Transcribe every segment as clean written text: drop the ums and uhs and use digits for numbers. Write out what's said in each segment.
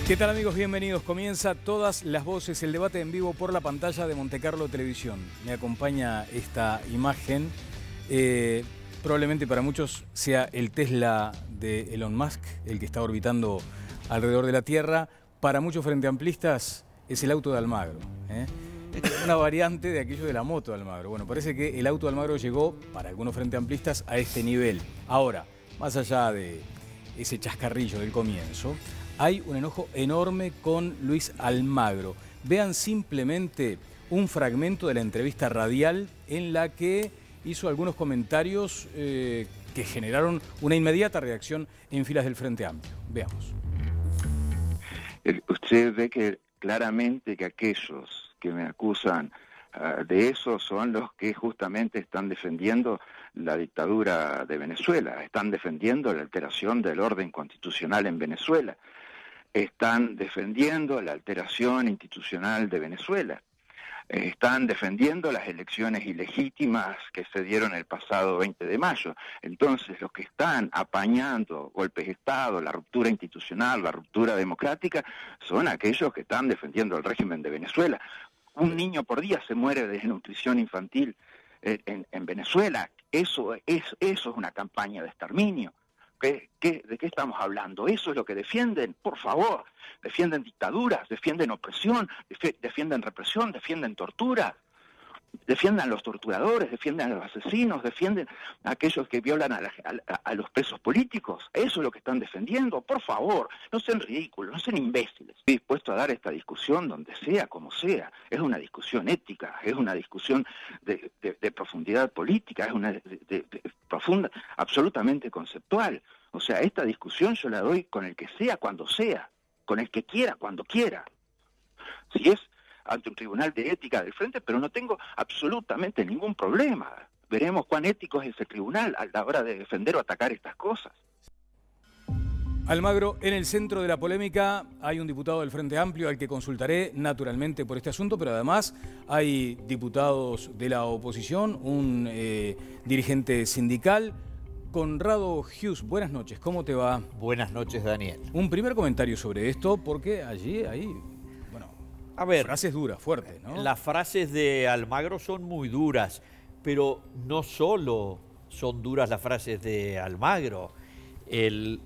¿Qué tal, amigos? Bienvenidos. Comienza Todas las Voces, el debate en vivo por la pantalla de Montecarlo Televisión. Me acompaña esta imagen. Probablemente para muchos sea el Tesla de Elon Musk, el que está orbitando alrededor de la Tierra. Para muchos frenteamplistas es el auto de Almagro, una variante de aquello de la moto de Almagro. Bueno, parece que el auto de Almagro llegó, para algunos frenteamplistas, a este nivel. Ahora, más allá de ese chascarrillo del comienzo, hay un enojo enorme con Luis Almagro. Vean simplemente un fragmento de la entrevista radial en la que hizo algunos comentarios que generaron una inmediata reacción en filas del Frente Amplio. Veamos. Usted ve que claramente que aquellos que me acusan de eso son los que justamente están defendiendo la dictadura de Venezuela, están defendiendo la alteración del orden constitucional en Venezuela, están defendiendo la alteración institucional de Venezuela, están defendiendo las elecciones ilegítimas que se dieron el pasado 20 de mayo. Entonces, los que están apañando golpes de Estado, la ruptura institucional, la ruptura democrática, son aquellos que están defendiendo el régimen de Venezuela. Un niño por día se muere de desnutrición infantil en Venezuela. Eso es una campaña de exterminio. ¿De qué estamos hablando? ¿Eso es lo que defienden? Por favor, defienden dictaduras, defienden opresión, defienden represión, defienden tortura, defiendan a los torturadores, defienden a los asesinos, defienden a aquellos que violan a los presos políticos. Eso es lo que están defendiendo. Por favor, no sean ridículos, no sean imbéciles. Estoy dispuesto a dar esta discusión donde sea, como sea. Es una discusión ética, es una discusión de profundidad política, es una profunda, absolutamente conceptual. O sea, esta discusión yo la doy con el que sea, cuando sea, con el que quiera, cuando quiera. Si es ante un tribunal de ética del frente, pero no tengo absolutamente ningún problema. Veremos cuán ético es ese tribunal a la hora de defender o atacar estas cosas. Almagro, en el centro de la polémica hay un diputado del Frente Amplio al que consultaré naturalmente por este asunto, pero además hay diputados de la oposición, un dirigente sindical. Conrado Hughes, buenas noches, ¿cómo te va? Buenas noches, Daniel. Un primer comentario sobre esto, porque allí hay, a ver, frases duras, fuertes, ¿no? Las frases de Almagro son muy duras, pero no solo son duras las frases de Almagro. El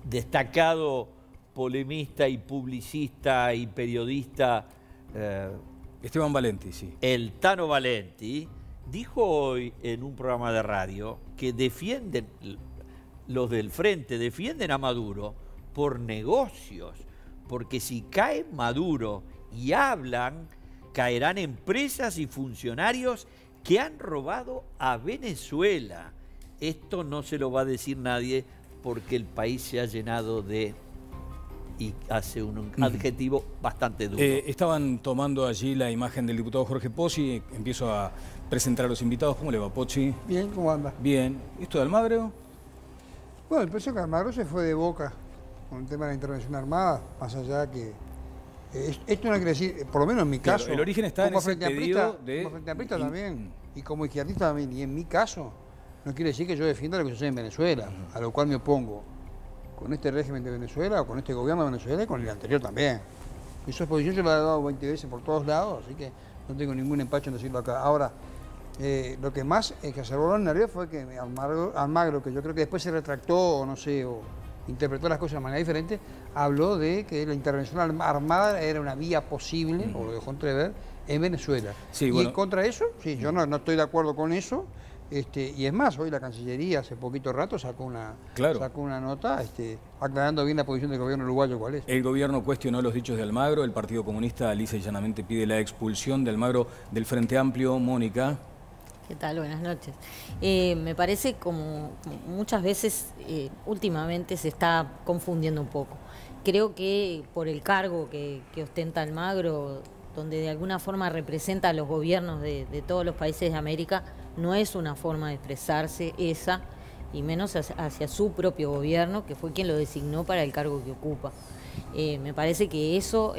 destacado polemista y publicista y periodista Esteban Valenti, sí. El Tano Valenti dijo hoy en un programa de radio que defienden, los del Frente defienden a Maduro por negocios, porque si cae Maduro y hablan, caerán empresas y funcionarios que han robado a Venezuela. Esto no se lo va a decir nadie porque el país se ha llenado de, y hace un adjetivo bastante duro. Estaban tomando allí la imagen del diputado Jorge Pozzi. Empiezo a presentar a los invitados. ¿Cómo le va, Pozzi? Bien, ¿cómo anda? Bien. ¿Esto de Almagro? Bueno, el precio que Almagro se fue de boca con el tema de la intervención armada, más allá que... esto no quiere decir, por lo menos en mi caso... Claro, el origen está en ese pedido de... Como frente amplista también, y como izquierdista también, y en mi caso, no quiere decir que yo defienda lo que sucede en Venezuela, a lo cual me opongo con este régimen de Venezuela, o con este gobierno de Venezuela, y con el anterior también. Esa exposición yo la he dado 20 veces por todos lados, así que no tengo ningún empacho en decirlo acá. Ahora, lo que más exacerbó los nervios fue que Almagro, que yo creo que después se retractó, o no sé, o interpretó las cosas de manera diferente, habló de que la intervención armada era una vía posible, o lo dejó entrever, en Venezuela. Sí, y bueno, contra eso, sí, yo no estoy de acuerdo con eso. Y es más, hoy la Cancillería hace poquito rato sacó una nota aclarando bien la posición del gobierno uruguayo cuál es. El gobierno cuestionó los dichos de Almagro, el Partido Comunista lisa y llanamente pide la expulsión de Almagro del Frente Amplio. Mónica. ¿Qué tal? Buenas noches. Me parece como muchas veces últimamente se está confundiendo un poco. Creo que por el cargo que ostenta Almagro, donde de alguna forma representa a los gobiernos de todos los países de América, no es una forma de expresarse esa, y menos hacia su propio gobierno, que fue quien lo designó para el cargo que ocupa. Me parece que eso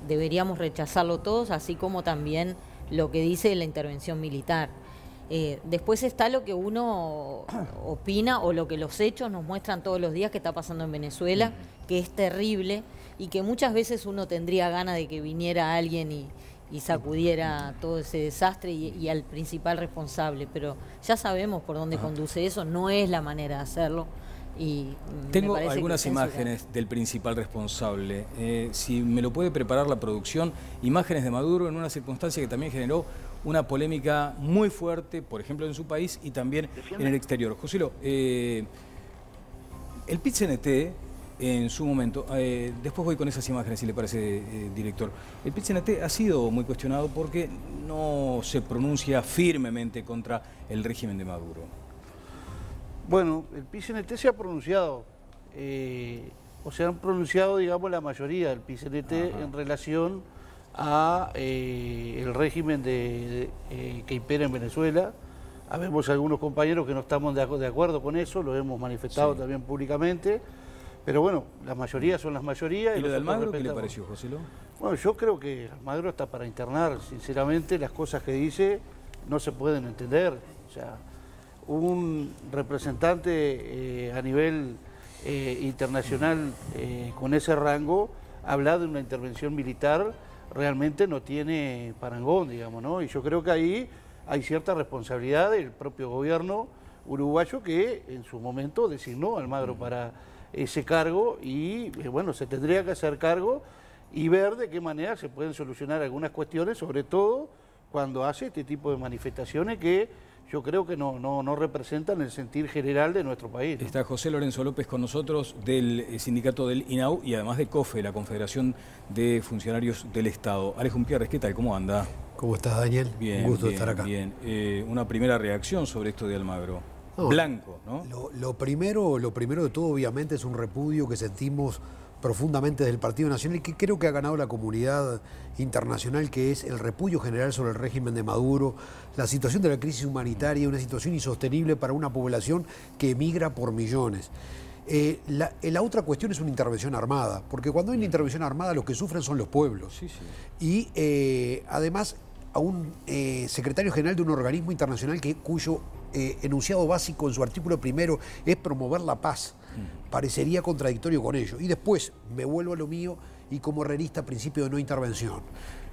deberíamos rechazarlo todos, así como también lo que dice la intervención militar. Después está lo que uno opina o lo que los hechos nos muestran todos los días que está pasando en Venezuela, que es terrible y que muchas veces uno tendría ganas de que viniera alguien y sacudiera todo ese desastre y al principal responsable, pero ya sabemos por dónde conduce eso, no es la manera de hacerlo. Y tengo algunas imágenes del principal responsable. Si me lo puede preparar la producción, imágenes de Maduro en una circunstancia que también generó una polémica muy fuerte, por ejemplo en su país y también en el exterior. Joselo, el PIT-CNT en su momento, después voy con esas imágenes si le parece, director. El PIT-CNT ha sido muy cuestionado porque no se pronuncia firmemente contra el régimen de Maduro. Bueno, el PIT-CNT se ha pronunciado, o se han pronunciado, digamos, la mayoría del PIT-CNT en relación a el régimen que impera en Venezuela. Habemos algunos compañeros que no estamos de acuerdo con eso, lo hemos manifestado también públicamente, pero bueno, las mayorías son las mayorías. ¿Y lo de Almagro qué le pareció, Joselo? Bueno, yo creo que Almagro está para internar, sinceramente, las cosas que dice no se pueden entender, o sea, un representante a nivel internacional con ese rango hablar de una intervención militar realmente no tiene parangón, digamos, ¿no? Y yo creo que ahí hay cierta responsabilidad del propio gobierno uruguayo que en su momento designó a Almagro para ese cargo y bueno, se tendría que hacer cargo y ver de qué manera se pueden solucionar algunas cuestiones, sobre todo cuando hace este tipo de manifestaciones que yo creo que no representan el sentir general de nuestro país, ¿no? Está José Lorenzo López con nosotros del sindicato del INAU y además de COFE, la Confederación de Funcionarios del Estado. Alejo Umpierres, ¿qué tal? ¿Cómo anda? ¿Cómo estás, Daniel? Bien, un gusto bien, estar acá. Bien. Una primera reacción sobre esto de Almagro. No, blanco, ¿no? Lo primero de todo, obviamente, es un repudio que sentimos profundamente desde el Partido Nacional y que creo que ha ganado la comunidad internacional, que es el repudio general sobre el régimen de Maduro, la situación de la crisis humanitaria, una situación insostenible para una población que emigra por millones. La otra cuestión es una intervención armada, porque cuando hay una intervención armada los que sufren son los pueblos. Sí, sí. Y además a un secretario general de un organismo internacional cuyo enunciado básico en su artículo primero es promover la paz. Parecería contradictorio con ello. Y después me vuelvo a lo mío y como herrerista principio de no intervención.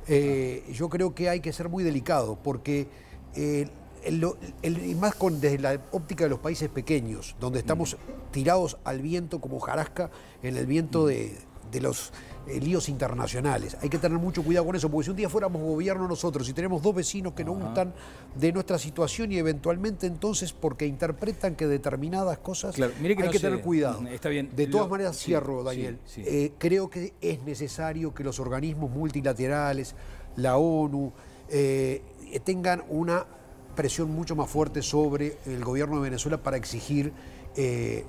Yo creo que hay que ser muy delicado porque y más desde la óptica de los países pequeños, donde estamos tirados al viento como hojarasca en el viento de los líos internacionales. Hay que tener mucho cuidado con eso, porque si un día fuéramos gobierno nosotros y tenemos dos vecinos que no gustan de nuestra situación y eventualmente entonces porque interpretan que determinadas cosas hay que tener cuidado. Está bien. De todas maneras, cierro, Daniel. Creo que es necesario que los organismos multilaterales, la ONU, tengan una presión mucho más fuerte sobre el gobierno de Venezuela para exigir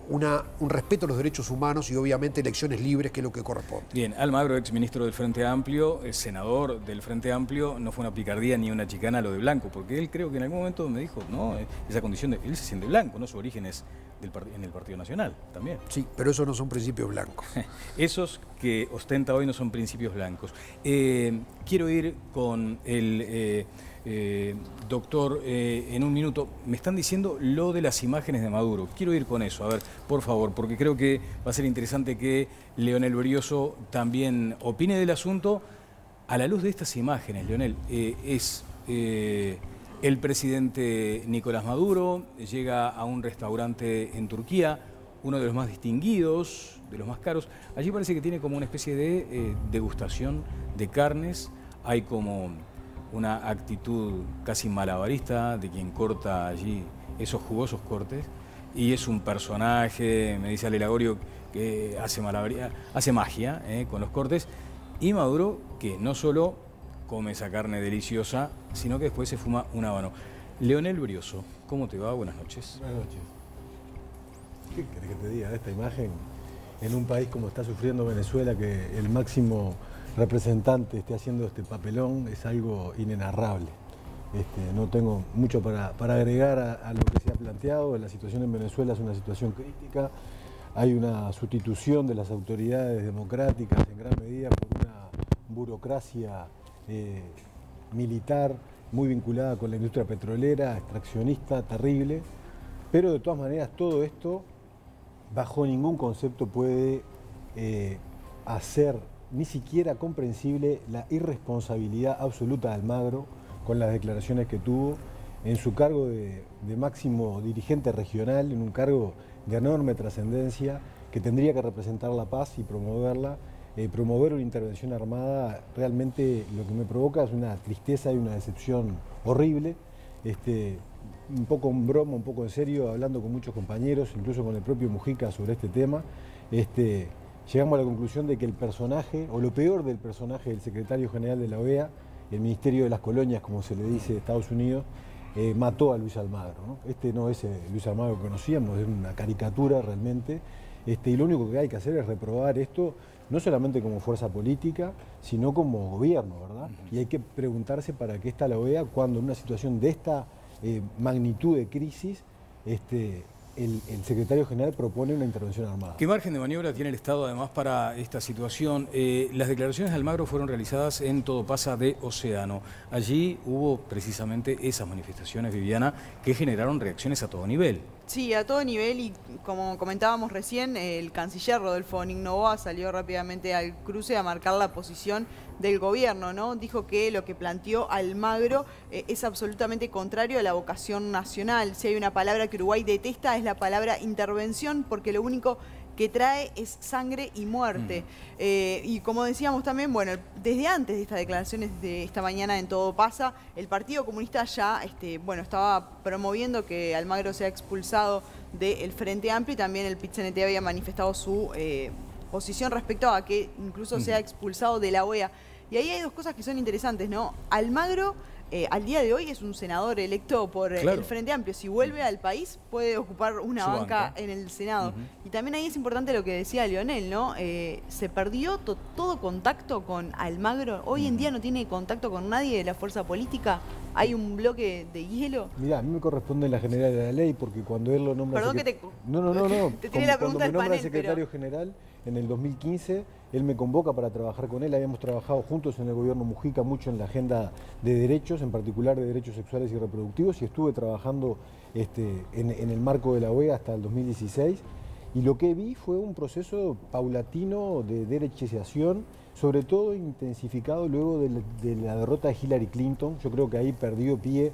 un respeto a los derechos humanos y obviamente elecciones libres, que es lo que corresponde. Bien, Almagro, ex ministro del Frente Amplio, senador del Frente Amplio, no fue una picardía ni una chicana lo de blanco, porque él creo que en algún momento me dijo, no, esa condición de él se siente blanco, ¿no? Su origen es en el Partido Nacional también. Sí, pero esos no son principios blancos. Esos que ostenta hoy no son principios blancos. Quiero ir con el doctor, en un minuto. Me están diciendo lo de las imágenes de Maduro. Quiero ir con eso, a ver, por favor, porque creo que va a ser interesante que Leonel Brioso también opine del asunto a la luz de estas imágenes. Leonel, es el presidente Nicolás Maduro, llega a un restaurante en Turquía, uno de los más distinguidos, de los más caros. Allí parece que tiene como una especie de degustación de carnes. Hay como una actitud casi malabarista de quien corta allí esos jugosos cortes. Y es un personaje, me dice Ale Lagorio, que hace magia con los cortes. Y Maduro, que no solo come esa carne deliciosa, sino que después se fuma un habano. Leonel Brioso, ¿cómo te va? Buenas noches. Buenas noches. ¿Qué querés que te diga de esta imagen? En un país como está sufriendo Venezuela, que el máximo representante esté haciendo este papelón, es algo inenarrable. No tengo mucho para agregar a lo que se ha planteado. La situación en Venezuela es una situación crítica. Hay una sustitución de las autoridades democráticas en gran medida por una burocracia militar muy vinculada con la industria petrolera, extraccionista, terrible, pero de todas maneras todo esto bajo ningún concepto puede hacer ni siquiera comprensible la irresponsabilidad absoluta de Almagro con las declaraciones que tuvo en su cargo de máximo dirigente regional, en un cargo de enorme trascendencia que tendría que representar la paz y promoverla. Promover una intervención armada realmente lo que me provoca es una tristeza y una decepción horrible. Un poco en broma, un poco en serio, hablando con muchos compañeros, incluso con el propio Mujica sobre este tema, llegamos a la conclusión de que el personaje, o lo peor del personaje del secretario general de la OEA, el Ministerio de las Colonias, como se le dice de Estados Unidos, mató a Luis Almagro, ¿no? Este no es el Luis Almagro que conocíamos, es una caricatura realmente, y lo único que hay que hacer es reprobar esto, no solamente como fuerza política, sino como gobierno, ¿verdad? Y hay que preguntarse para qué está la OEA cuando en una situación de esta magnitud de crisis, el secretario general propone una intervención armada. ¿Qué margen de maniobra tiene el Estado además para esta situación? Las declaraciones de Almagro fueron realizadas en Todo Pasa de Océano. Allí hubo precisamente esas manifestaciones, Viviana, que generaron reacciones a todo nivel. Sí, a todo nivel, y como comentábamos recién, el canciller Rodolfo Nick-Novoa salió rápidamente al cruce a marcar la posición del gobierno, ¿no? Dijo que lo que planteó Almagro es absolutamente contrario a la vocación nacional. Si hay una palabra que Uruguay detesta es la palabra intervención, porque lo único que trae es sangre y muerte. Y como decíamos también, bueno, desde antes de estas declaraciones de esta mañana en Todo Pasa, el Partido Comunista ya estaba promoviendo que Almagro sea expulsado del Frente Amplio, y también el PIT-CNT había manifestado su posición respecto a que incluso sea expulsado de la OEA. Y ahí hay dos cosas que son interesantes, ¿no? Almagro al día de hoy es un senador electo por el Frente Amplio. Si vuelve al país puede ocupar una banca en el Senado. Y también ahí es importante lo que decía Leonel, ¿no? Se perdió todo contacto con Almagro. Hoy en día no tiene contacto con nadie de la fuerza política. Hay un bloque de hielo. Mirá, a mí me corresponde la general de la ley, porque cuando él lo nombra... Perdón No. Te tiré la pregunta del panel, cuando me nombra secretario general en el 2015, él me convoca para trabajar con él. Habíamos trabajado juntos en el gobierno Mujica mucho en la agenda de derechos, en particular de derechos sexuales y reproductivos, y estuve trabajando en el marco de la OEA hasta el 2016. Y lo que vi fue un proceso paulatino de derechización, sobre todo intensificado luego de la derrota de Hillary Clinton. Yo creo que ahí perdió pie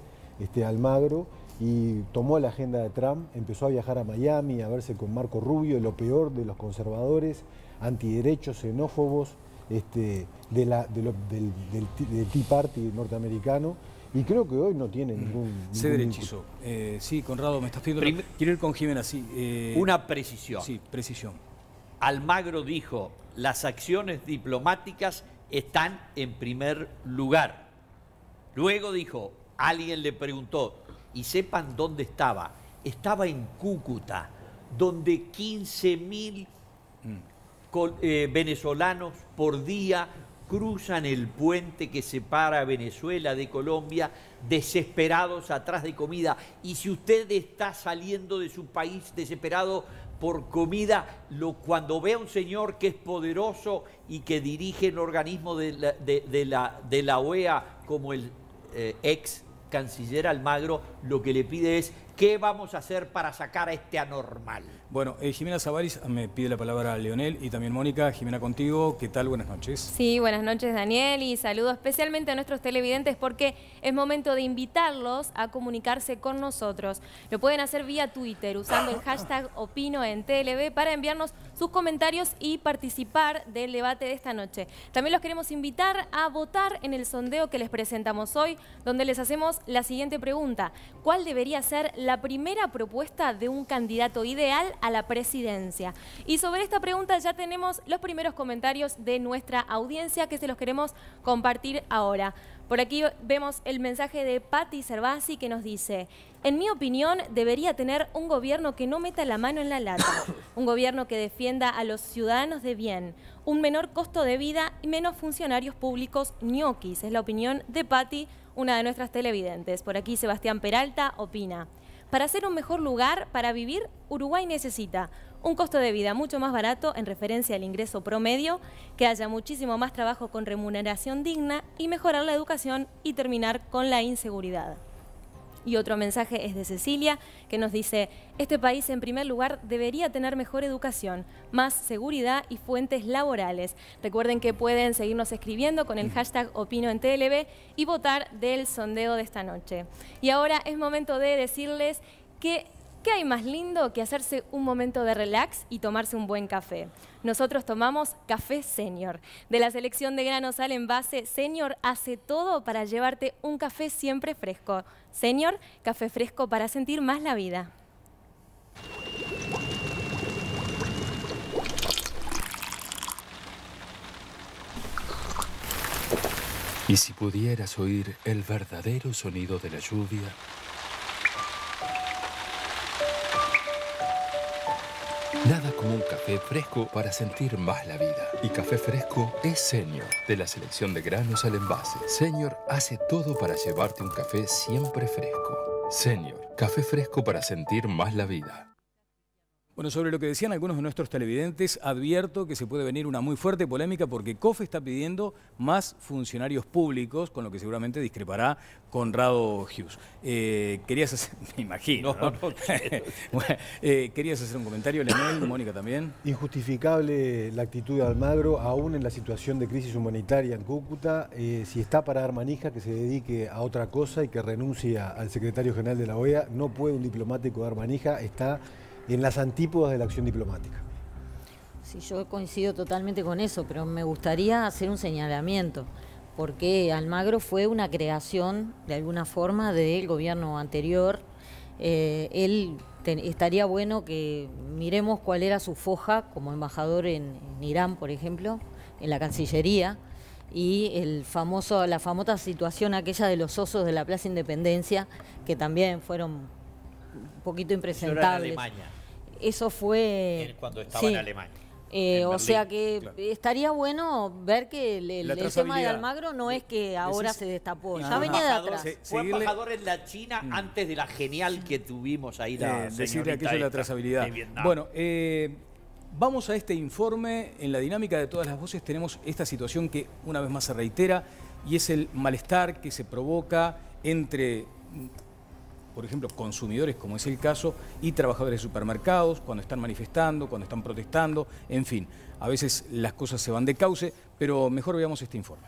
Almagro y tomó la agenda de Trump, empezó a viajar a Miami, a verse con Marco Rubio, lo peor de los conservadores, antiderechos, xenófobos, del Tea Party norteamericano. Y creo que hoy no tiene ningún... Se derechizó. Sí, Conrado, me estás pidiendo... Quiero ir con Jimena, sí. Una precisión. Sí, precisión. Almagro dijo, las acciones diplomáticas están en primer lugar. Luego dijo, alguien le preguntó, y sepan dónde estaba. Estaba en Cúcuta, donde 15.000 venezolanos por día cruzan el puente que separa a Venezuela de Colombia, desesperados atrás de comida. Y si usted está saliendo de su país desesperado por comida, cuando ve a un señor que es poderoso y que dirige el organismo de la OEA como el ex canciller Almagro, lo que le pide es ¿qué vamos a hacer para sacar a este anormal? Bueno, Jimena Savaris me pide la palabra a Leonel y también Mónica. Jimena, contigo. ¿Qué tal? Buenas noches. Sí, buenas noches, Daniel, y saludo especialmente a nuestros televidentes porque es momento de invitarlos a comunicarse con nosotros. Lo pueden hacer vía Twitter usando el hashtag OpinoEnTLV para enviarnos sus comentarios y participar del debate de esta noche. También los queremos invitar a votar en el sondeo que les presentamos hoy, donde les hacemos la siguiente pregunta. ¿Cuál debería ser la primera propuesta de un candidato ideal a la presidencia? Y sobre esta pregunta ya tenemos los primeros comentarios de nuestra audiencia que se los queremos compartir ahora. Por aquí vemos el mensaje de Patti Servasi que nos dice: en mi opinión debería tener un gobierno que no meta la mano en la lata, un gobierno que defienda a los ciudadanos de bien, un menor costo de vida y menos funcionarios públicos ñoquis. Es la opinión de Patti, una de nuestras televidentes. Por aquí Sebastián Peralta opina: para ser un mejor lugar para vivir, Uruguay necesita un costo de vida mucho más barato en referencia al ingreso promedio, que haya muchísimo más trabajo con remuneración digna y mejorar la educación y terminar con la inseguridad. Y otro mensaje es de Cecilia, que nos dice: este país en primer lugar debería tener mejor educación, más seguridad y fuentes laborales. Recuerden que pueden seguirnos escribiendo con el hashtag Opino en TLV y votar del sondeo de esta noche. Y ahora es momento de decirles que ¿qué hay más lindo que hacerse un momento de relax y tomarse un buen café? Nosotros tomamos Café Senior. De la selección de granos al envase, Senior hace todo para llevarte un café siempre fresco. Senior, café fresco para sentir más la vida. ¿Y si pudieras oír el verdadero sonido de la lluvia? Nada como un café fresco para sentir más la vida. Y Café Fresco es Senior, de la selección de granos al envase. Senior hace todo para llevarte un café siempre fresco. Senior, café fresco para sentir más la vida. Bueno, sobre lo que decían algunos de nuestros televidentes, advierto que se puede venir una muy fuerte polémica porque COFE está pidiendo más funcionarios públicos, con lo que seguramente discrepará Conrado Hughes. Querías hacer, me imagino, ¿no? Bueno, querías hacer un comentario, Leonel, Mónica también. Injustificable la actitud de Almagro, aún en la situación de crisis humanitaria en Cúcuta. Si está para dar manija, que se dedique a otra cosa y que renuncie al secretario general de la OEA. No puede un diplomático dar manija, está en las antípodas de la acción diplomática. Sí, yo coincido totalmente con eso, pero me gustaría hacer un señalamiento, porque Almagro fue una creación, de alguna forma, del gobierno anterior. Estaría bueno que miremos cuál era su foja como embajador en Irán, por ejemplo, en la Cancillería, y la famosa situación aquella de los osos de la Plaza Independencia, que también fueron un poquito impresentables. Eso era en Alemania. Eso fue... Cuando estaba en Alemania. O sea que estaría bueno ver que el tema de Almagro no es que ahora se destapó, ya venía de atrás. Fue embajador en la China antes de la genial que tuvimos ahí, la decirle aquello de la trazabilidad. Bueno, vamos a este informe. En la dinámica de todas las voces tenemos esta situación que una vez más se reitera, y es el malestar que se provoca entre, por ejemplo, consumidores, como es el caso, y trabajadores de supermercados, cuando están manifestando, cuando están protestando, en fin. A veces las cosas se van de cauce, pero mejor veamos este informe.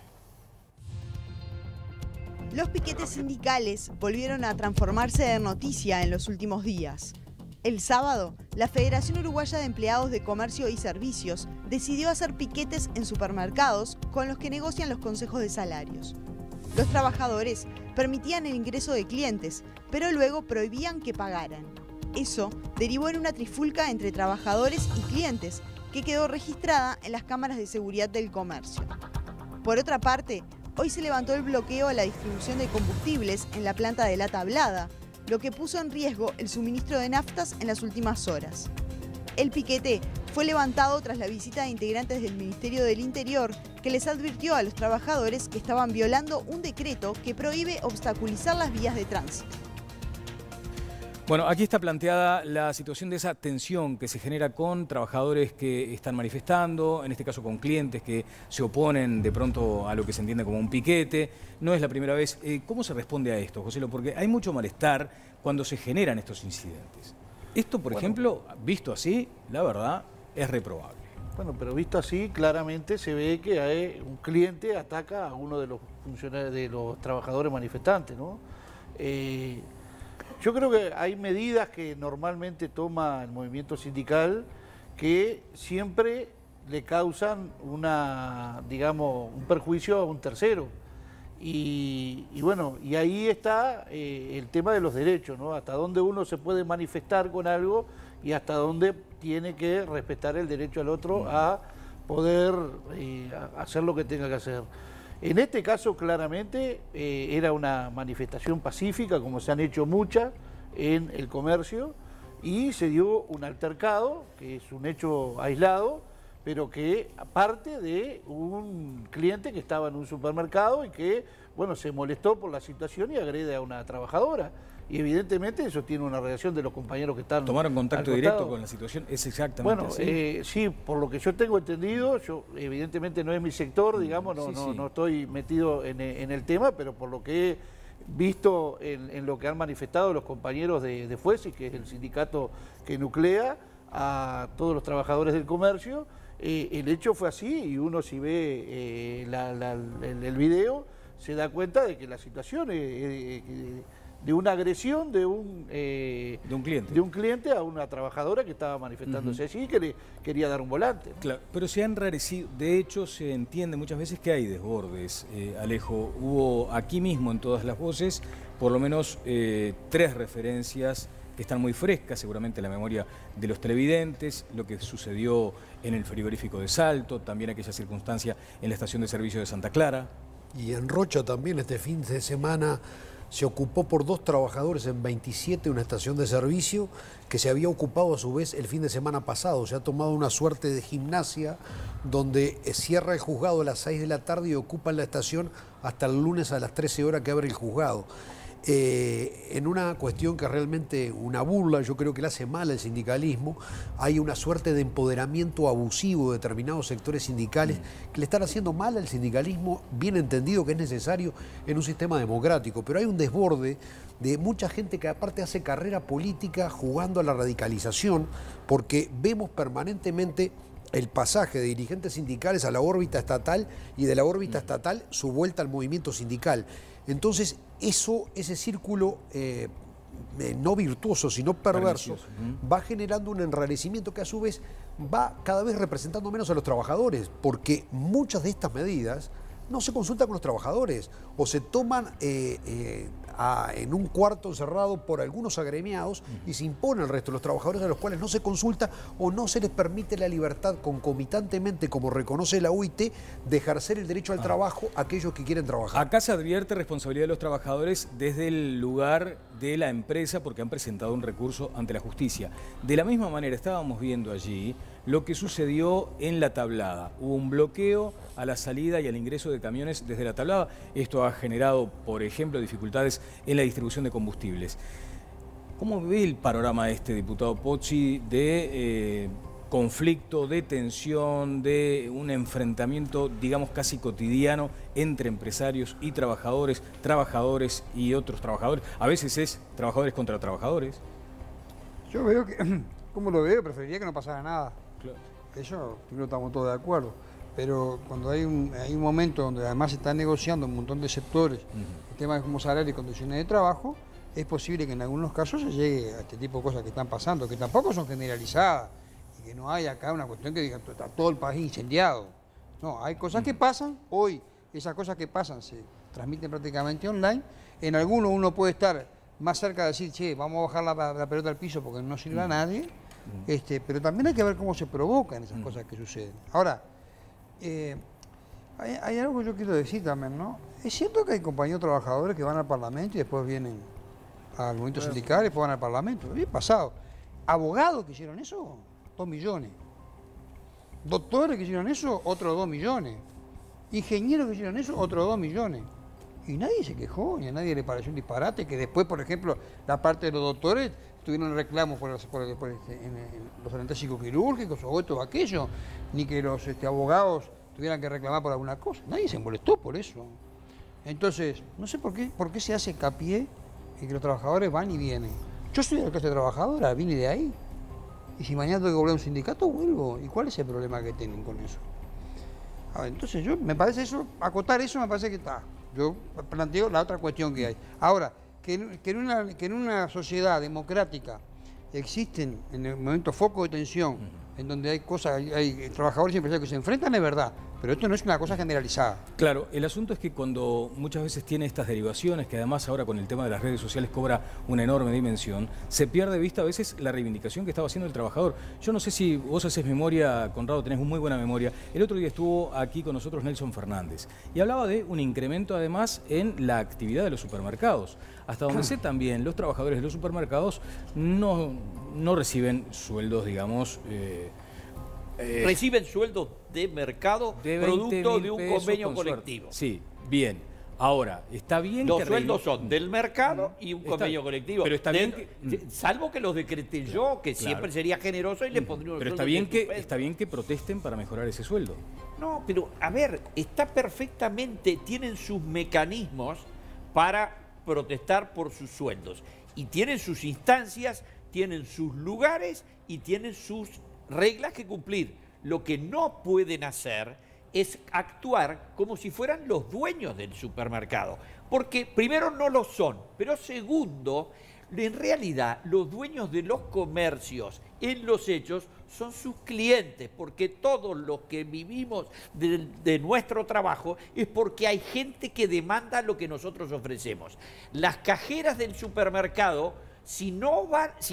Los piquetes sindicales volvieron a transformarse en noticia en los últimos días. El sábado, la Federación Uruguaya de Empleados de Comercio y Servicios decidió hacer piquetes en supermercados con los que negocian los consejos de salarios. Los trabajadores permitían el ingreso de clientes, pero luego prohibían que pagaran. Eso derivó en una trifulca entre trabajadores y clientes, que quedó registrada en las cámaras de seguridad del comercio. Por otra parte, hoy se levantó el bloqueo a la distribución de combustibles en la planta de La Tablada, lo que puso en riesgo el suministro de naftas en las últimas horas. El piquete fue levantado tras la visita de integrantes del Ministerio del Interior, que les advirtió a los trabajadores que estaban violando un decreto que prohíbe obstaculizar las vías de tránsito. Bueno, aquí está planteada la situación de esa tensión que se genera con trabajadores que están manifestando, en este caso con clientes que se oponen de pronto a lo que se entiende como un piquete. No es la primera vez. ¿Cómo se responde a esto, José? Porque hay mucho malestar cuando se generan estos incidentes. Esto, por ejemplo, visto así, la verdad, es reprobable. Bueno, pero visto así, claramente se ve que hay un cliente ataca a uno de los funcionarios, de los trabajadores manifestantes, ¿no? Yo creo que hay medidas que normalmente toma el movimiento sindical que siempre le causan un perjuicio a un tercero. Y bueno, y ahí está el tema de los derechos, ¿no? Hasta dónde uno se puede manifestar con algo y hasta dónde tiene que respetar el derecho al otro a poder hacer lo que tenga que hacer. En este caso, claramente, era una manifestación pacífica, como se han hecho muchas en el comercio, y se dio un altercado, que es un hecho aislado, pero que parte de un cliente que estaba en un supermercado y que, bueno, se molestó por la situación y agrede a una trabajadora. Y evidentemente eso tiene una reacción de los compañeros que están... ¿Tomaron contacto directo con la situación? Es exactamente así. Bueno, sí, por lo que yo tengo entendido, yo evidentemente no es mi sector, digamos, no estoy metido en el tema, pero por lo que he visto en lo que han manifestado los compañeros de FUESI, que es el sindicato que nuclea a todos los trabajadores del comercio, el hecho fue así, y uno si ve el video se da cuenta de que la situación es de una agresión de un cliente a una trabajadora que estaba manifestándose así y que le quería dar un volante, ¿no? Claro, pero se han enrarecido, de hecho se entiende muchas veces que hay desbordes, Alejo. Hubo aquí mismo en Todas las Voces por lo menos 3 referencias que están muy frescas, seguramente en la memoria de los televidentes, lo que sucedió en el frigorífico de Salto, también aquella circunstancia en la estación de servicio de Santa Clara. Y en Rocha también este fin de semana se ocupó por 2 trabajadores en 27 una estación de servicio que se había ocupado a su vez el fin de semana pasado. Se ha tomado una suerte de gimnasia donde cierra el juzgado a las 6 de la tarde y ocupan la estación hasta el lunes a las 13 horas que abre el juzgado. En una cuestión que es realmente una burla, yo creo que le hace mal al sindicalismo, hay una suerte de empoderamiento abusivo de determinados sectores sindicales que le están haciendo mal al sindicalismo, bien entendido que es necesario en un sistema democrático, pero hay un desborde de mucha gente que aparte hace carrera política jugando a la radicalización, porque vemos permanentemente el pasaje de dirigentes sindicales a la órbita estatal y de la órbita estatal su vuelta al movimiento sindical. Entonces, ese círculo no virtuoso, sino perverso, va generando un enrarecimiento que a su vez va cada vez representando menos a los trabajadores, porque muchas de estas medidas no se consultan con los trabajadores o se toman en un cuarto encerrado por algunos agremiados y se impone al resto de los trabajadores a los cuales no se consulta o no se les permite la libertad concomitantemente, como reconoce la UIT, de ejercer el derecho al trabajo a aquellos que quieren trabajar. Acá se advierte responsabilidad de los trabajadores desde el lugar de la empresa porque han presentado un recurso ante la justicia. De la misma manera estábamos viendo allí lo que sucedió en La Tablada. Hubo un bloqueo a la salida y al ingreso de camiones desde La Tablada. Esto ha generado, por ejemplo, dificultades en la distribución de combustibles. ¿Cómo ve el panorama diputado Pozzi, de conflicto, de tensión, de un enfrentamiento, digamos, casi cotidiano entre empresarios y trabajadores, trabajadores y otros trabajadores? A veces es trabajadores contra trabajadores. Yo veo que, como lo veo, preferiría que no pasara nada. Claro. Eso, primero estamos todos de acuerdo. Pero cuando hay un momento donde además se están negociando un montón de sectores, temas como salario y condiciones de trabajo, es posible que en algunos casos se llegue a este tipo de cosas que están pasando, que tampoco son generalizadas, y que no hay acá una cuestión que diga está todo el país incendiado. No, hay cosas que pasan, hoy esas cosas que pasan se transmiten prácticamente online, en algunos uno puede estar más cerca de decir, che, vamos a bajar la pelota al piso porque no sirve a nadie, pero también hay que ver cómo se provocan esas cosas que suceden. Ahora, hay algo que yo quiero decir también, ¿no? Es cierto que hay compañeros trabajadores que van al Parlamento y después vienen al movimiento sindical y después van al Parlamento. Bien pasado. Abogados que hicieron eso, 2 millones. Doctores que hicieron eso, otros 2 millones. Ingenieros que hicieron eso, otros 2 millones. Y nadie se quejó, ni a nadie le pareció un disparate que después, por ejemplo, la parte de los doctores tuvieron reclamos por los anestésicos quirúrgicos o esto o aquello, ni que los abogados tuvieran que reclamar por alguna cosa. Nadie se molestó por eso. Entonces, no sé por qué se hace hincapié en que los trabajadores van y vienen. Yo soy de la clase trabajadora, vine de ahí. Y si mañana tengo que volver a un sindicato, vuelvo. ¿Y cuál es el problema que tienen con eso? A ver, entonces me parece eso, acotar eso me parece que está. Yo planteo la otra cuestión que hay. Ahora, que en una sociedad democrática existen en el momento focos de tensión, en donde hay trabajadores y empresarios que se enfrentan, es verdad, pero esto no es una cosa generalizada. Claro, el asunto es que cuando muchas veces tiene estas derivaciones, que además ahora con el tema de las redes sociales cobra una enorme dimensión, se pierde de vista a veces la reivindicación que estaba haciendo el trabajador. Yo no sé si vos haces memoria, Conrado, tenés muy buena memoria. El otro día estuvo aquí con nosotros Nelson Fernández y hablaba de un incremento además en la actividad de los supermercados. Hasta donde sé también, los trabajadores de los supermercados no reciben sueldos, digamos, Reciben sueldos de mercado producto de un convenio colectivo. Sí, bien. Ahora, está bien los que... Los sueldos son del mercado y un convenio colectivo. Pero está bien salvo que los decrete yo, que siempre sería generoso y le pondría un sueldo. Pero está bien que protesten para mejorar ese sueldo. No, pero a ver, está perfectamente, tienen sus mecanismos para protestar por sus sueldos. Y tienen sus instancias, tienen sus lugares y tienen sus reglas que cumplir. Lo que no pueden hacer es actuar como si fueran los dueños del supermercado. Porque primero no lo son, pero segundo, en realidad los dueños de los comercios en los hechos son sus clientes, porque todos los que vivimos de nuestro trabajo es porque hay gente que demanda lo que nosotros ofrecemos. Las cajeras del supermercado, si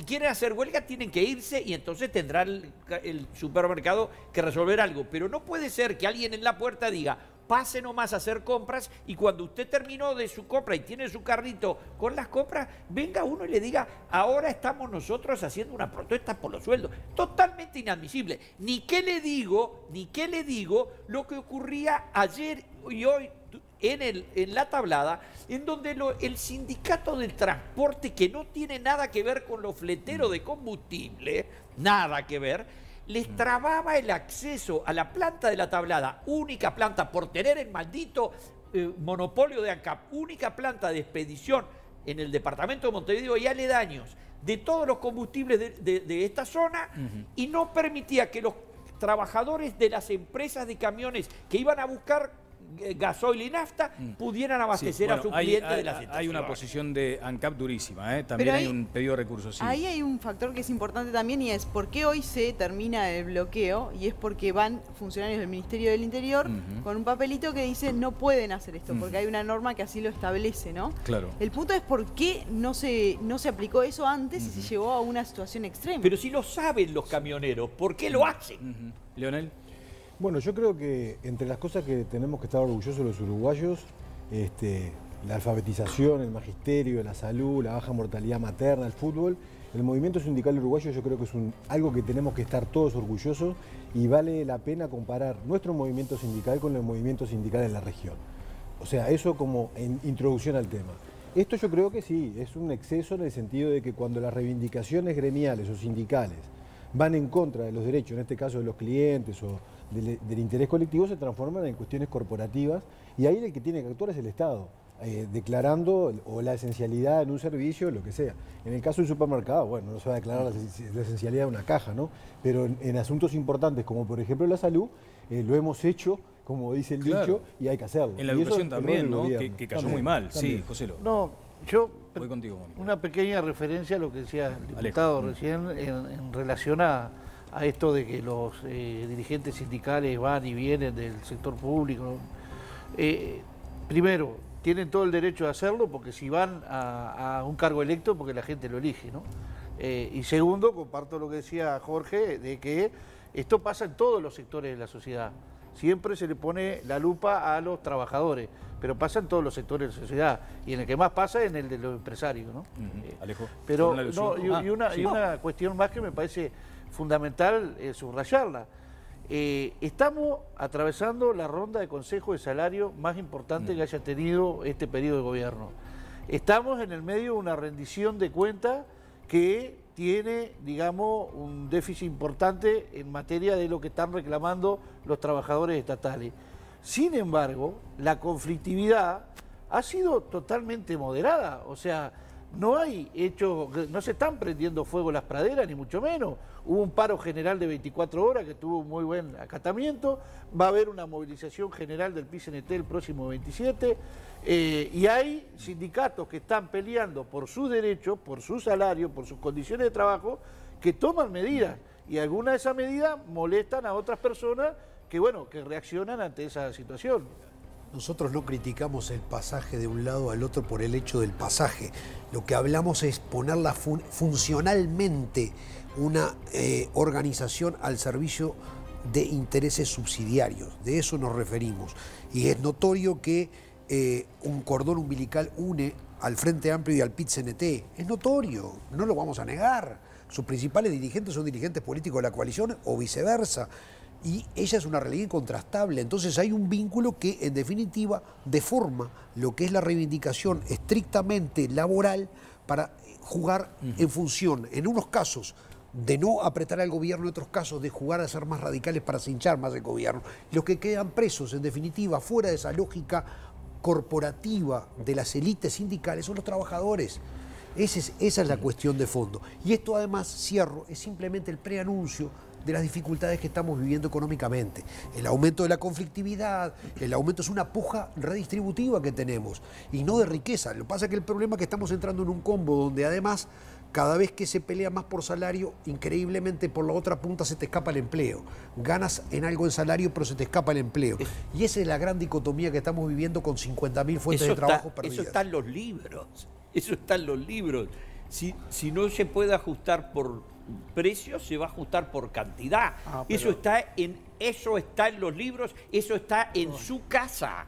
quieren hacer huelga, tienen que irse y entonces tendrá el supermercado que resolver algo. Pero no puede ser que alguien en la puerta diga, pase nomás a hacer compras y cuando usted terminó de su compra y tiene su carrito con las compras, venga uno y le diga, ahora estamos nosotros haciendo una protesta por los sueldos. Totalmente inadmisible. Ni qué le digo lo que ocurría ayer y hoy en la tablada, en donde el sindicato del transporte, que no tiene nada que ver con los fleteros de combustible, nada que ver, les trababa el acceso a la planta de la tablada, única planta por tener el maldito monopolio de ANCAP, única planta de expedición en el departamento de Montevideo y aledaños de todos los combustibles de esta zona, y no permitía que los trabajadores de las empresas de camiones que iban a buscar gasoil y nafta pudieran abastecer a sus clientes de las estaciones. Hay una posición de ANCAP durísima, también hay un pedido de recursos. Sí. Ahí hay un factor que es importante también, y es por qué hoy se termina el bloqueo, y es porque van funcionarios del Ministerio del Interior con un papelito que dice no pueden hacer esto, porque hay una norma que así lo establece, ¿no? Claro. El punto es por qué no se aplicó eso antes y se llevó a una situación extrema. Pero si lo saben los camioneros, ¿por qué lo hacen? Leonel. Bueno, yo creo que entre las cosas que tenemos que estar orgullosos los uruguayos, la alfabetización, el magisterio, la salud, la baja mortalidad materna, el fútbol, el movimiento sindical uruguayo yo creo que es algo que tenemos que estar todos orgullosos, y vale la pena comparar nuestro movimiento sindical con el movimiento sindical en la región. O sea, eso como introducción al tema. Esto yo creo que sí, es un exceso en el sentido de que cuando las reivindicaciones gremiales o sindicales van en contra de los derechos, en este caso de los clientes o del interés colectivo, se transforman en cuestiones corporativas, y ahí el que tiene que actuar es el Estado, declarando o la esencialidad en un servicio, lo que sea. En el caso del supermercado, bueno, no se va a declarar la esencialidad de una caja, ¿no? Pero en asuntos importantes como por ejemplo la salud, lo hemos hecho, como dice el dicho, y hay que hacerlo. En la educación también, ¿no? Que cayó muy mal. También. Sí, José. No, yo voy contigo, Mónica. Una pequeña referencia a lo que decía el diputado recién en relación a esto de que los dirigentes sindicales van y vienen del sector público. Primero, tienen todo el derecho de hacerlo, porque si van a un cargo electo, porque la gente lo elige, ¿no? Y segundo, comparto lo que decía Jorge, de que esto pasa en todos los sectores de la sociedad. Siempre se le pone la lupa a los trabajadores, pero pasa en todos los sectores de la sociedad, y en el que más pasa es en el de los empresarios, ¿no? Alejo. Pero una cuestión más que me parece fundamental subrayarla. Estamos atravesando la ronda de consejo de salario más importante que haya tenido este periodo de gobierno. Estamos en el medio de una rendición de cuentas que tiene, digamos, un déficit importante en materia de lo que están reclamando los trabajadores estatales. Sin embargo, la conflictividad ha sido totalmente moderada, o sea, no se están prendiendo fuego las praderas, ni mucho menos. Hubo un paro general de 24 horas que tuvo un muy buen acatamiento, va a haber una movilización general del PICNT el próximo 27, y hay sindicatos que están peleando por sus derechos, por su salario, por sus condiciones de trabajo, que toman medidas, y algunas de esas medidas molestan a otras personas que reaccionan ante esa situación. Nosotros no criticamos el pasaje de un lado al otro por el hecho del pasaje. Lo que hablamos es ponerla funcionalmente una organización al servicio de intereses subsidiarios. De eso nos referimos. Y es notorio que un cordón umbilical une al Frente Amplio y al PIT-CNT. Es notorio, no lo vamos a negar. sus principales dirigentes son dirigentes políticos de la coalición o viceversa. Y ella es una realidad incontrastable. Entonces hay un vínculo que, en definitiva, deforma lo que es la reivindicación estrictamente laboral para jugar en función, en unos casos, de no apretar al gobierno, en otros casos, de jugar a ser más radicales para cinchar más el gobierno. Los que quedan presos, en definitiva, fuera de esa lógica corporativa de las élites sindicales, son los trabajadores. Esa es la cuestión de fondo. Y esto, además, cierro, es simplemente el preanuncio de las dificultades que estamos viviendo económicamente. El aumento de la conflictividad, el aumento es una puja redistributiva que tenemos y no de riqueza. Lo que pasa es que el problema es que estamos entrando en un combo donde además cada vez que se pelea más por salario, increíblemente por la otra punta se te escapa el empleo. Ganas en algo en salario, pero se te escapa el empleo. Y esa es la gran dicotomía que estamos viviendo con 50.000 fuentes de trabajo perdidas. Eso está en los libros. Eso está en los libros. Si no se puede ajustar por precio, se va a ajustar por cantidad. Eso está en los libros, eso está en su casa.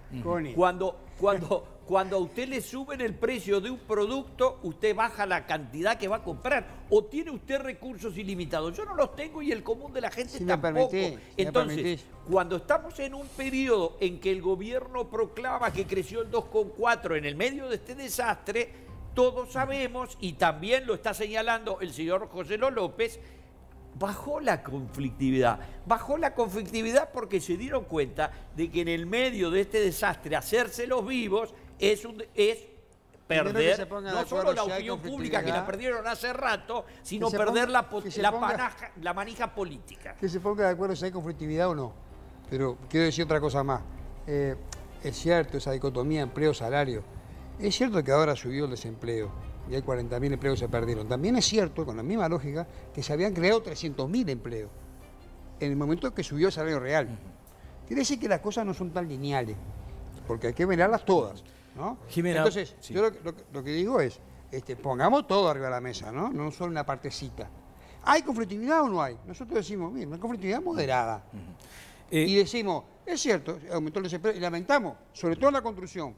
Cuando a usted le suben el precio de un producto, usted baja la cantidad que va a comprar. O tiene usted recursos ilimitados. Yo no los tengo y el común de la gente tampoco. Entonces, cuando estamos en un periodo en que el gobierno proclama que creció el 2,4 en el medio de este desastre, todos sabemos, y también lo está señalando el señor José López, bajó la conflictividad. Bajó la conflictividad porque se dieron cuenta de que en el medio de este desastre hacerse los vivos es perder no solo la opinión pública, que la perdieron hace rato, sino perder la manija política. Que se ponga de acuerdo si hay conflictividad o no. Pero quiero decir otra cosa más. Es cierto esa dicotomía empleo-salario. Es cierto que ahora subió el desempleo y hay 40.000 empleos que se perdieron. También es cierto, con la misma lógica, que se habían creado 300.000 empleos en el momento que subió el salario real. Quiere decir que las cosas no son tan lineales, porque hay que mirarlas todas, ¿no? Jimena, entonces, yo lo que digo es, pongamos todo arriba de la mesa, ¿no? No solo una partecita. ¿Hay conflictividad o no hay? Nosotros decimos, mira, una conflictividad moderada. Y decimos, es cierto, aumentó el desempleo, y lamentamos, sobre todo en la construcción,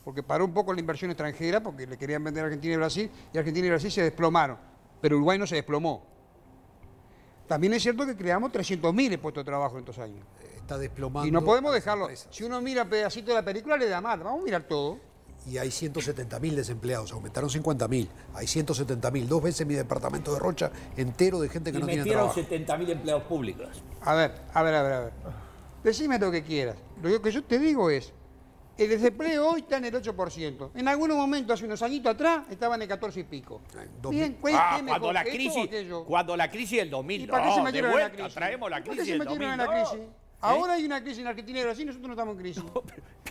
porque paró un poco la inversión extranjera, porque le querían vender a Argentina y Brasil se desplomaron, pero Uruguay no se desplomó. También es cierto que creamos 300.000 puestos de trabajo en estos años. Está desplomando. Y no podemos dejarlo. Si uno mira pedacito de la película, le da mal. Vamos a mirar todo. Y hay 170.000 desempleados, aumentaron 50.000. Hay 170.000, 2 veces mi departamento de Rocha entero de gente que no tiene trabajo. Y metieron 70.000 empleados públicos. A ver. Decime lo que quieras. Lo que yo te digo es, el desempleo hoy está en el 8%. En algunos momentos, hace unos añitos atrás, estaba en el 14 y pico. Bien, cuando la crisis del 2000. ¿Y para qué se metieron en la crisis? Traemos la crisis del 2000. Ahora hay una crisis en Argentina y Brasil, nosotros no estamos en crisis.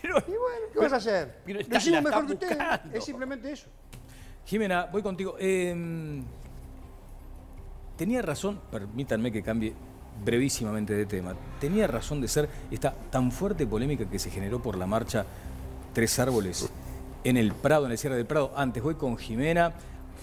Y bueno, ¿qué vas a hacer? Lo hicimos mejor que ustedes. Es simplemente eso. Jimena, voy contigo. Tenía razón, permítanme que cambie brevísimamente de tema. Tenía razón de ser esta tan fuerte polémica que se generó por la marcha Tres Árboles en el Prado, en el cierre del Prado. Antes voy con Jimena.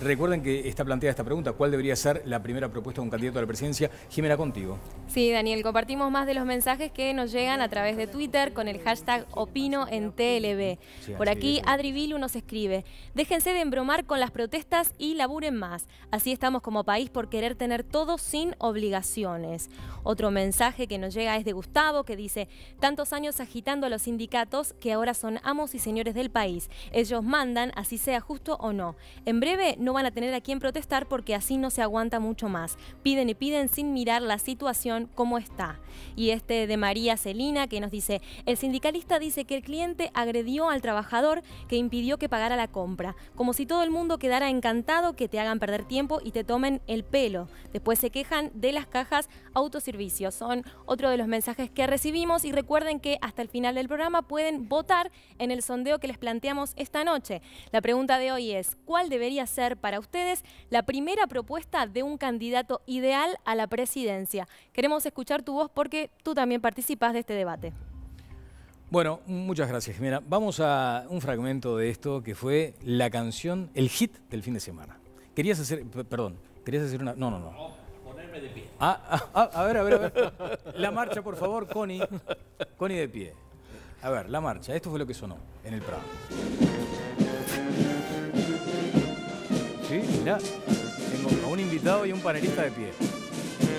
Recuerden que está planteada esta pregunta, ¿cuál debería ser la primera propuesta de un candidato a la presidencia? Jimena, contigo. Sí, Daniel, compartimos más de los mensajes que nos llegan a través de Twitter con el hashtag Opino en TLB. Por aquí, Adri Vilu nos escribe, déjense de embromar con las protestas y laburen más. Así estamos como país por querer tener todo sin obligaciones. Otro mensaje que nos llega es de Gustavo, que dice, tantos años agitando a los sindicatos que ahora son amos y señores del país. Ellos mandan, así sea justo o no. En breve no van a tener a quien protestar porque así no se aguanta mucho más. Piden y piden sin mirar la situación como está. Y de María Celina, que nos dice, el sindicalista dice que el cliente agredió al trabajador que impidió que pagara la compra. Como si todo el mundo quedara encantado que te hagan perder tiempo y te tomen el pelo. Después se quejan de las cajas autoservicios. Son otro de los mensajes que recibimos y recuerden que hasta el final del programa pueden votar en el sondeo que les planteamos esta noche. La pregunta de hoy es, ¿cuál debería ser para ustedes la primera propuesta de un candidato ideal a la presidencia? Queremos escuchar tu voz porque tú también participas de este debate. Bueno, muchas gracias, Jimena. Vamos a un fragmento de esto que fue la canción, el hit del fin de semana. Querías hacer una... No. Ponerme de pie. A ver. La marcha, por favor, Connie. Connie de pie. A ver, la marcha. Esto fue lo que sonó en el Prado. Sí, mirá. tengo a un invitado y a un panelista de pie.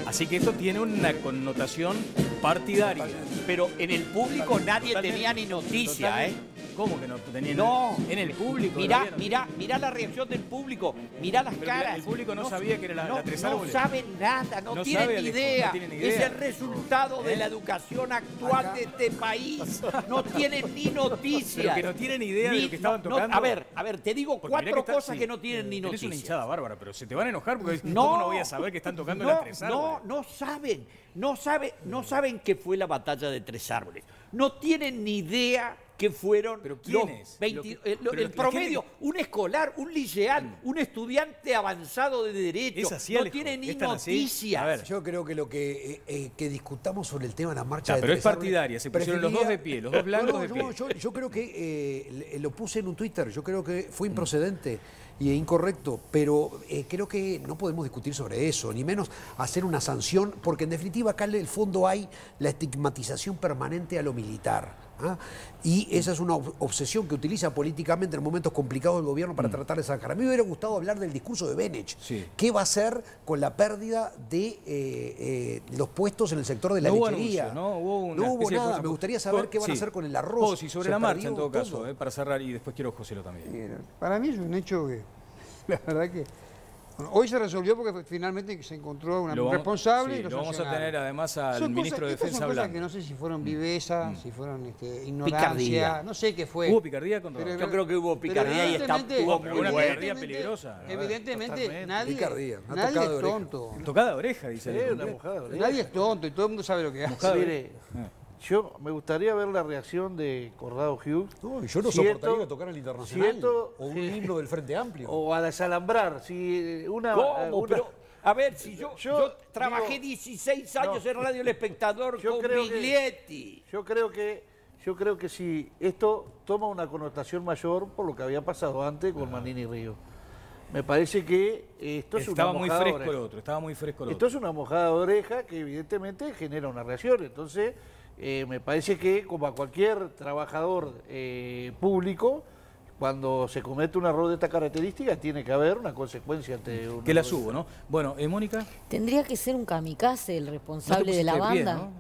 Así que esto tiene una connotación partidaria. Pero en el público nadie tenía ni noticia, ¿eh? ¿Cómo que no tenía? No. En el público. Mirá la reacción del público, mirá las caras. El público no sabía que era la Tres Árboles. No saben nada, no tienen ni idea. Es el resultado de la educación actual de este país. No tienen ni noticia. Pero que no tienen idea de lo que estaban tocando. A ver, te digo cuatro cosas que no tienen ni noticia. Es una hinchada bárbara, pero se te van a enojar porque ¿cómo no voy a saber que están tocando la Tres Árboles? No saben qué fue la batalla de Tres Árboles. No tienen ni idea que fueron ¿Pero quiénes? el promedio, un escolar, un liceal, un estudiante avanzado de Derecho. No tiene ni noticias. A ver, yo creo que lo que discutamos sobre el tema de la marcha de pero Tres es partidaria, se pusieron los dos de pie, los dos blancos de pie. Yo creo que lo puse en un Twitter, yo creo que fue improcedente y incorrecto, pero creo que no podemos discutir sobre eso, ni menos hacer una sanción, porque en definitiva acá en el fondo hay la estigmatización permanente a lo militar. ¿Ah? Y esa es una obsesión que utiliza políticamente en momentos complicados del gobierno para tratar de sacar. A mí me hubiera gustado hablar del discurso de Benech. Sí. ¿Qué va a hacer con la pérdida de los puestos en el sector de la lechería? No hubo nada. Me gustaría saber qué van a hacer con el arroz. Y sobre la marcha, en todo caso, para cerrar, y después quiero José también. Para mí es un hecho que, la verdad que... Bueno, hoy se resolvió porque finalmente se encontró un responsable y lo vamos a tener además al ministro de Defensa hablando. Que no sé si fueron viveza, si fueron ignorancia, picardía. No sé qué fue. ¿Hubo picardía con Rodolfo? Yo creo que hubo picardía y estuvo una picardía peligrosa. Evidentemente nadie es tonto. Tocada de oreja, dice. Nadie es tonto y todo el mundo sabe lo que hace. Yo me gustaría ver la reacción de Cordado Hughes. Yo no soportaría que tocara el Internacional o un himno del Frente Amplio. O a desalambrar. Pero, a ver, si yo trabajé 16 años en Radio El Espectador con Miglietti. Yo creo que si esto toma una connotación mayor por lo que había pasado antes con Manini Río. Me parece que esto es una mojada de oreja. Estaba muy fresco el otro. Esto es una mojada de oreja que evidentemente genera una reacción. Entonces... me parece que, como a cualquier trabajador público, cuando se comete un error de esta característica, tiene que haber una consecuencia ante un... Que la subo, ¿no? Bueno, Mónica. Tendría que ser un kamikaze el responsable de la banda.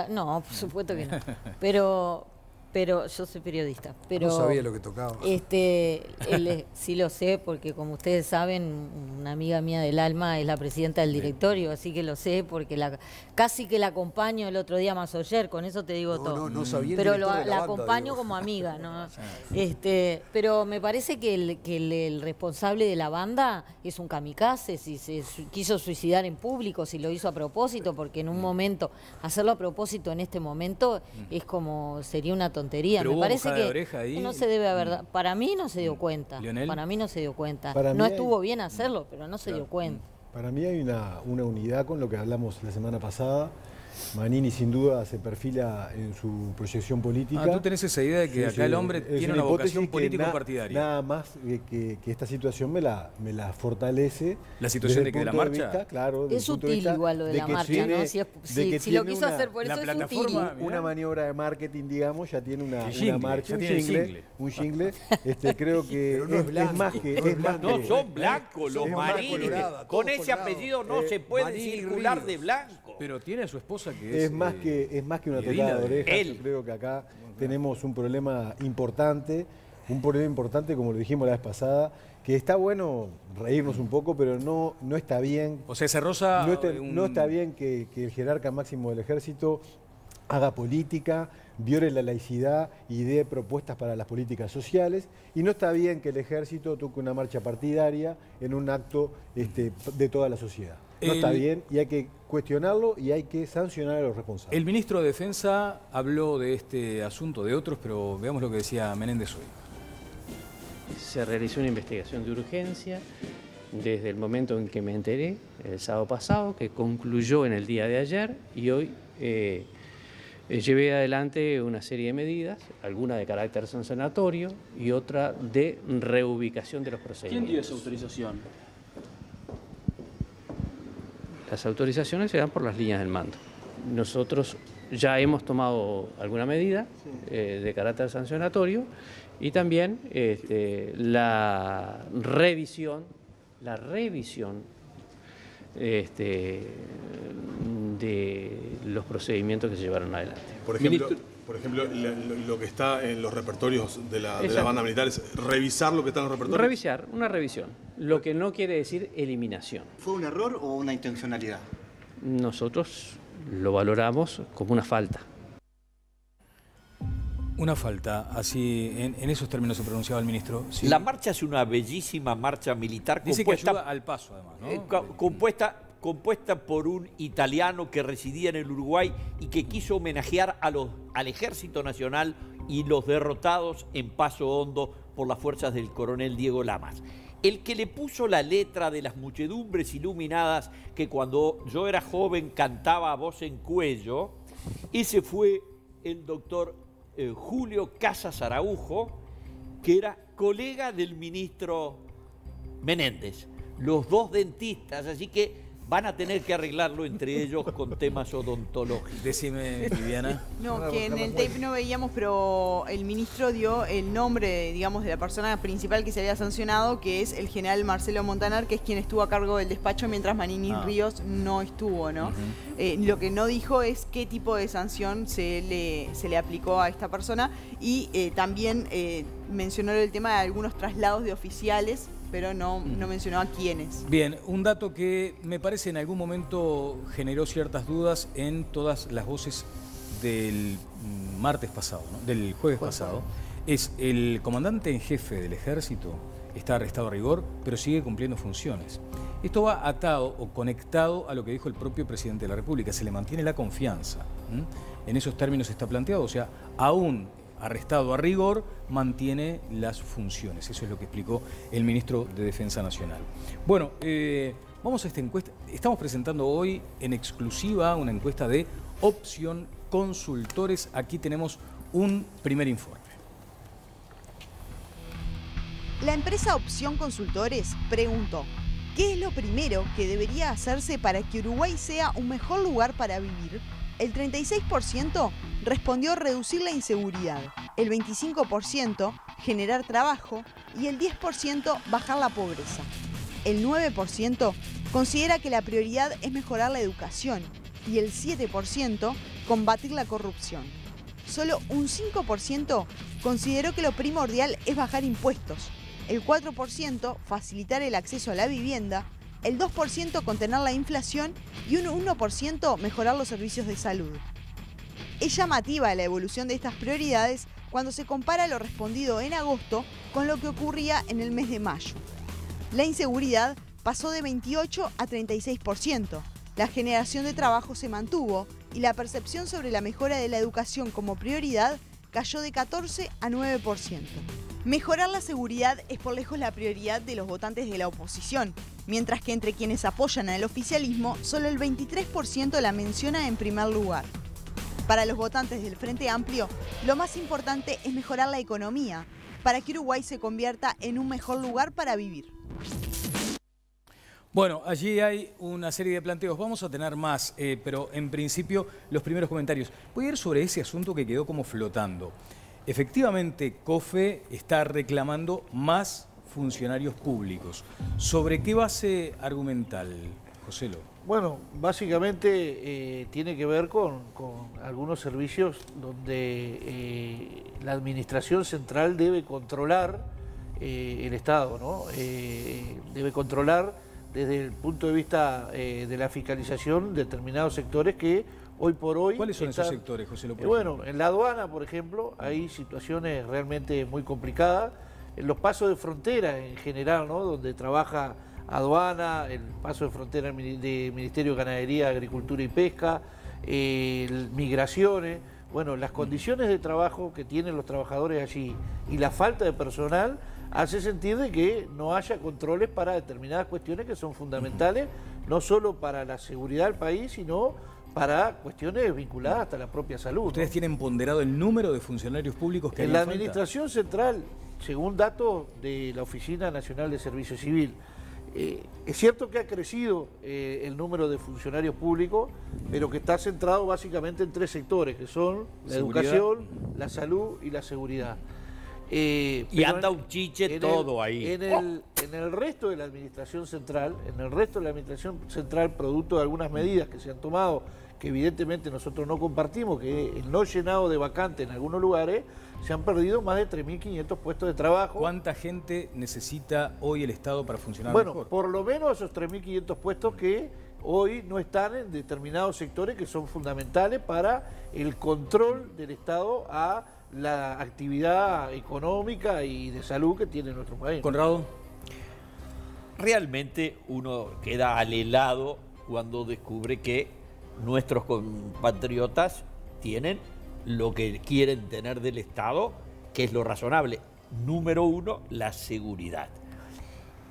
No, por supuesto que no. Pero yo soy periodista. Pero, no sabía lo que tocaba. Sí lo sé, porque como ustedes saben, una amiga mía del alma es la presidenta del directorio, así que lo sé, porque casi que la acompaño el otro día más ayer, con eso te digo todo. No sabía. Pero la acompaño como amiga, ¿no? Pero me parece que el responsable de la banda es un kamikaze, si se quiso suicidar en público, si lo hizo a propósito, porque en un momento, hacerlo a propósito en este momento es como, sería una tontería. Pero me parece que no se debe haber para mí no se dio cuenta. ¿Lionel? Para mí no se dio cuenta. No estuvo bien hacerlo, pero no se dio cuenta. Para mí hay una unidad con lo que hablamos la semana pasada. Manini sin duda se perfila en su proyección política. Tú tenés esa idea de que acá el hombre tiene una vocación político-partidaria. Nada más que esta situación me la fortalece. ¿La situación de que de la marcha? Claro. Es sutil igual lo de la marcha, ¿no? Si lo quiso hacer por eso es sutil. Una maniobra de marketing, digamos, ya tiene una marcha, un jingle. Creo que es más que... No son blancos los Manini. Con ese apellido no se puede circular de blanco. Pero tiene a su esposa es más que una tocada de oreja. Yo creo que acá tenemos un problema importante, como lo dijimos la vez pasada, que está bueno reírnos un poco, pero no está bien. O sea, se roza... No está bien que el jerarca máximo del ejército haga política, viole la laicidad y dé propuestas para las políticas sociales, y no está bien que el ejército toque una marcha partidaria en un acto de toda la sociedad. No está bien y hay que cuestionarlo y hay que sancionar a los responsables. El ministro de Defensa habló de este asunto, de otros, pero veamos lo que decía Menéndez hoy. Se realizó una investigación de urgencia desde el momento en que me enteré, el sábado pasado, que concluyó en el día de ayer, y hoy llevé adelante una serie de medidas, alguna de carácter sancionatorio y otra de reubicación de los procedimientos. ¿Quién dio esa autorización? Las autorizaciones se dan por las líneas del mando. Nosotros ya hemos tomado alguna medida de carácter sancionatorio y también la revisión de los procedimientos que se llevaron adelante. Por ejemplo, lo que está en los repertorios de la banda militar es revisar lo que está en los repertorios. Revisar, una revisión. Lo que no quiere decir eliminación. ¿Fue un error o una intencionalidad? Nosotros lo valoramos como una falta. Una falta, así en esos términos se pronunciaba el ministro. Sí. La marcha es una bellísima marcha militar. Dice que ayuda al paso, además, ¿no? Compuesta por un italiano que residía en el Uruguay y que quiso homenajear al Ejército Nacional y los derrotados en Paso Hondo por las fuerzas del coronel Diego Lamas. El que le puso la letra de las muchedumbres iluminadas que cuando yo era joven cantaba a voz en cuello, ese fue el doctor Julio Casas Araujo, que era colega del ministro Menéndez. Los dos dentistas, así que van a tener que arreglarlo entre ellos con temas odontológicos. Decime, Viviana. No, que en el tape no veíamos, pero el ministro dio el nombre, digamos, de la persona principal que se había sancionado, que es el general Marcelo Montaner, que es quien estuvo a cargo del despacho mientras Manini Ríos no estuvo, ¿no? Lo que no dijo es qué tipo de sanción se le aplicó a esta persona y también mencionó el tema de algunos traslados de oficiales, pero no mencionó a quiénes. Bien, un dato que me parece en algún momento generó ciertas dudas en todas las voces del martes pasado, ¿no? Del jueves pasado, es el comandante en jefe del ejército está arrestado a rigor, pero sigue cumpliendo funciones. Esto va atado o conectado a lo que dijo el propio presidente de la República, se le mantiene la confianza. En esos términos está planteado, o sea, aún arrestado a rigor, mantiene las funciones. Eso es lo que explicó el ministro de Defensa Nacional. Bueno, vamos a esta encuesta. Estamos presentando hoy en exclusiva una encuesta de Opción Consultores. Aquí tenemos un primer informe. La empresa Opción Consultores preguntó: ¿qué es lo primero que debería hacerse para que Uruguay sea un mejor lugar para vivir? El 36% respondió reducir la inseguridad, el 25% generar trabajo y el 10% bajar la pobreza. El 9% considera que la prioridad es mejorar la educación y el 7% combatir la corrupción. Solo un 5% consideró que lo primordial es bajar impuestos, el 4% facilitar el acceso a la vivienda, el 2% contener la inflación y un 1% mejorar los servicios de salud. Es llamativa la evolución de estas prioridades cuando se compara lo respondido en agosto con lo que ocurría en el mes de mayo. La inseguridad pasó de 28 a 36%, la generación de trabajo se mantuvo y la percepción sobre la mejora de la educación como prioridad cayó de 14 a 9%. Mejorar la seguridad es por lejos la prioridad de los votantes de la oposición, mientras que entre quienes apoyan al oficialismo, solo el 23% la menciona en primer lugar. Para los votantes del Frente Amplio, lo más importante es mejorar la economía, para que Uruguay se convierta en un mejor lugar para vivir. Bueno, allí hay una serie de planteos. Vamos a tener más, pero en principio los primeros comentarios. Voy a ir sobre ese asunto que quedó como flotando. Efectivamente, COFE está reclamando más funcionarios públicos. ¿Sobre qué base argumental, Joselo? Bueno, básicamente tiene que ver con algunos servicios donde la administración central debe controlar el Estado, ¿no? Debe controlar desde el punto de vista de la fiscalización determinados sectores que hoy por hoy... ¿Cuáles son esos sectores, José López? Bueno, en la aduana, por ejemplo, hay situaciones realmente muy complicadas. En los pasos de frontera en general, ¿no? Donde trabaja aduana, el paso de frontera de Ministerio de Ganadería, Agricultura y Pesca, migraciones. Bueno, las condiciones de trabajo que tienen los trabajadores allí y la falta de personal hace sentir de que no haya controles para determinadas cuestiones que son fundamentales, no solo para la seguridad del país, sino para cuestiones vinculadas hasta la propia salud. ¿Ustedes tienen ponderado el número de funcionarios públicos que hay en la administración central, según datos de la Oficina Nacional de Servicio Civil? Es cierto que ha crecido el número de funcionarios públicos, pero que está centrado básicamente en tres sectores, que son la educación, la salud y la seguridad. y anda un chiche todo ahí. En el resto de la administración central, producto de algunas medidas que se han tomado, que evidentemente nosotros no compartimos, que el no llenado de vacantes en algunos lugares, se han perdido más de 3.500 puestos de trabajo. ¿Cuánta gente necesita hoy el Estado para funcionar mejor? Bueno, por lo menos esos 3.500 puestos que hoy no están en determinados sectores que son fundamentales para el control del Estado a la actividad económica y de salud que tiene nuestro país. Conrado. Realmente uno queda alelado cuando descubre que nuestros compatriotas tienen lo que quieren tener del Estado, que es lo razonable. Número uno, la seguridad.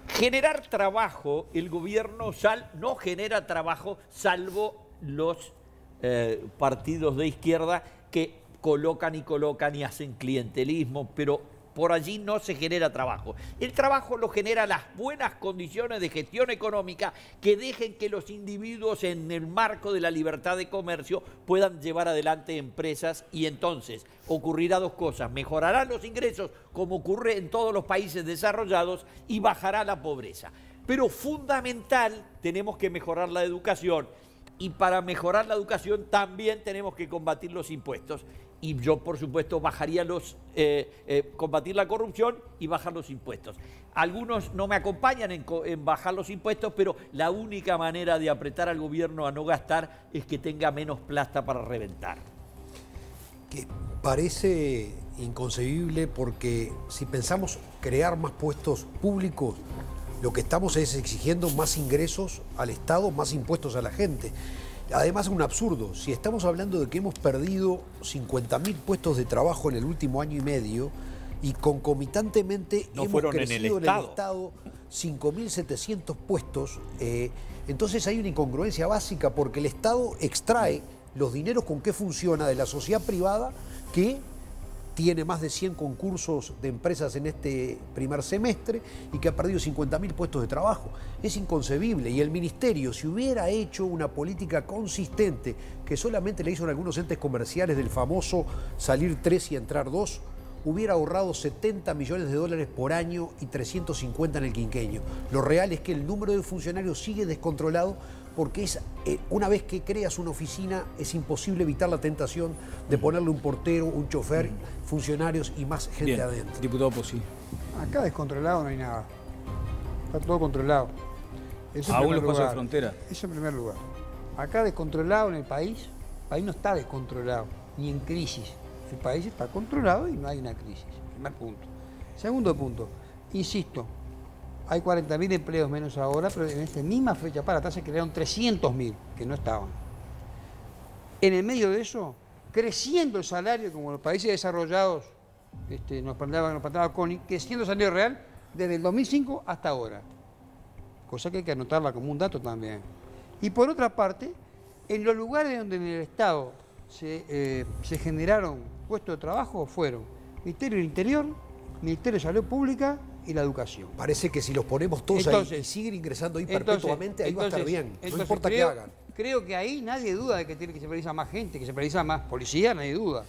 Generar trabajo, el gobierno no genera trabajo salvo los partidos de izquierda que colocan y hacen clientelismo, pero por allí no se genera trabajo. El trabajo lo genera las buenas condiciones de gestión económica que dejen que los individuos en el marco de la libertad de comercio puedan llevar adelante empresas y entonces ocurrirá dos cosas. Mejorarán los ingresos como ocurre en todos los países desarrollados y bajará la pobreza. Pero fundamental, tenemos que mejorar la educación y para mejorar la educación también tenemos que combatir los impuestos. Y yo, por supuesto, bajaría combatir la corrupción y bajar los impuestos. Algunos no me acompañan en bajar los impuestos, pero la única manera de apretar al gobierno a no gastar es que tenga menos plata para reventar. Que parece inconcebible porque si pensamos crear más puestos públicos, lo que estamos es exigiendo más ingresos al Estado, más impuestos a la gente. Además es un absurdo, si estamos hablando de que hemos perdido 50.000 puestos de trabajo en el último año y medio y concomitantemente hemos crecido en el Estado 5.700 puestos, entonces hay una incongruencia básica porque el Estado extrae los dineros con que funciona de la sociedad privada que tiene más de 100 concursos de empresas en este primer semestre y que ha perdido 50.000 puestos de trabajo. Es inconcebible. Y el Ministerio, si hubiera hecho una política consistente, que solamente le hizo en algunos entes comerciales del famoso salir 3 y entrar 2, hubiera ahorrado 70 millones de dólares por año y 350 en el quinquenio. Lo real es que el número de funcionarios sigue descontrolado porque una vez que creas una oficina es imposible evitar la tentación de ponerle un portero, un chofer, funcionarios y más gente adentro. Diputado Pozzi. Acá descontrolado no hay nada. Está todo controlado. Aún los pasos de frontera. Eso en primer lugar. Acá descontrolado en el país no está descontrolado, ni en crisis. El país está controlado y no hay una crisis. Primer punto. Segundo punto, insisto, hay 40.000 empleos menos ahora, pero en esta misma fecha para atrás se crearon 300.000 que no estaban. En el medio de eso, creciendo el salario, como los países desarrollados nos planteaba Connie, creciendo el salario real desde el 2005 hasta ahora. Cosa que hay que anotarla como un dato también. Y por otra parte, en los lugares donde en el Estado se generaron puestos de trabajo fueron Ministerio del Interior, Ministerio de Salud Pública y la Educación. Parece que si los ponemos todos ahí y siguen ingresando ahí perpetuamente, ahí va a estar bien. No importa qué hagan. Creo que ahí nadie duda de que tiene que se precisa más gente, que se precisa más policía, nadie duda.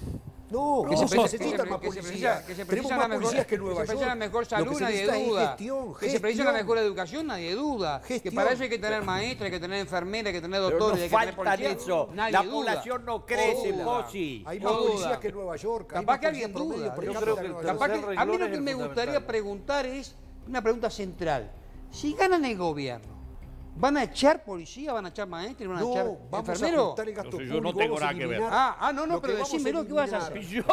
No, que se necesitan más policías. Tenemos más policías que Nueva York. Que se precisa una mejor salud, nadie duda. Que se precisa una mejor educación, nadie duda. Que para eso hay que tener maestros, hay que tener enfermeras, hay que tener doctores, hay que tener policías. Eso. La población no crece, Pozzi. Hay más policías que Nueva York. Capaz que alguien duda. A mí lo que me gustaría preguntar es una pregunta central. Si ganan el gobierno, ¿van a echar policía? ¿Van a echar maestros? ¿Van a echar enfermeros? Yo no tengo nada que ver. No, pero decímelo, ¿qué vas a hacer? Yo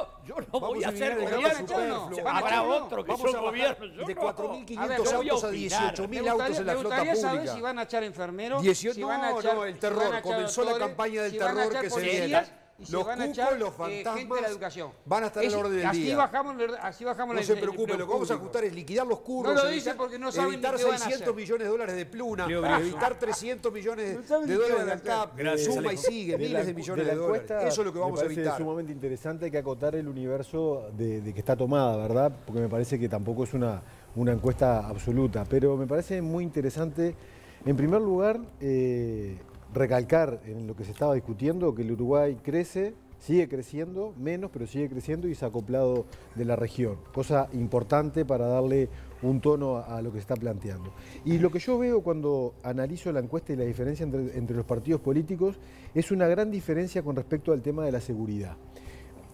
no voy a hacer gobierno. Habrá otro que son gobierno. De 4.500 autos a 18.000 autos en la flota pública. Me gustaría saber si van a echar enfermeros. No, el terror. Comenzó la campaña del terror que se viene. Los cucos, los fantasmas van a estar en el orden del día. Así bajamos no se preocupe, lo que vamos a ajustar es liquidar los curros, no lo dicen porque no saben evitar 600 millones de dólares de pluna, evitar 300 millones de dólares de ANCAP, suma y sigue, miles de millones de dólares. Eso es lo que vamos a evitar. Es sumamente interesante, hay que acotar el universo de que está tomada, ¿verdad? Porque me parece que tampoco es una encuesta absoluta, pero me parece muy interesante, en primer lugar, recalcar en lo que se estaba discutiendo que el Uruguay crece, sigue creciendo, menos, pero sigue creciendo y se ha acoplado de la región. Cosa importante para darle un tono a lo que se está planteando. Y lo que yo veo cuando analizo la encuesta y la diferencia entre los partidos políticos es una gran diferencia con respecto al tema de la seguridad.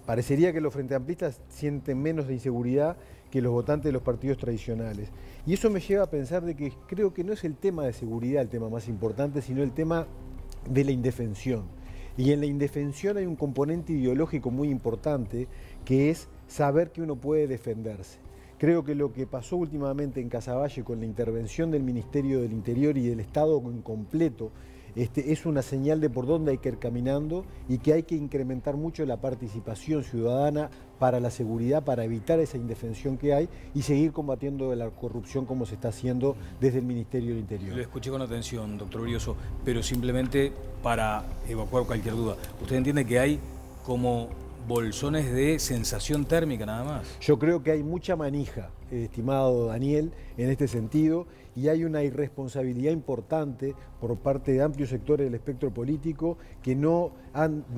Parecería que los frente amplistas sienten menos de inseguridad que los votantes de los partidos tradicionales. Y eso me lleva a pensar de que creo que no es el tema de seguridad el tema más importante, sino el tema de la indefensión. Y en la indefensión hay un componente ideológico muy importante, que es saber que uno puede defenderse. Creo que lo que pasó últimamente en Casaballe con la intervención del Ministerio del Interior y del Estado en completo, es una señal de por dónde hay que ir caminando y que hay que incrementar mucho la participación ciudadana para la seguridad, para evitar esa indefensión que hay y seguir combatiendo la corrupción como se está haciendo desde el Ministerio del Interior. Lo escuché con atención, doctor Brioso, pero simplemente para evacuar cualquier duda. ¿Usted entiende que hay como bolsones de sensación térmica nada más? Yo creo que hay mucha manija, estimado Daniel, en este sentido, y hay una irresponsabilidad importante por parte de amplios sectores del espectro político que no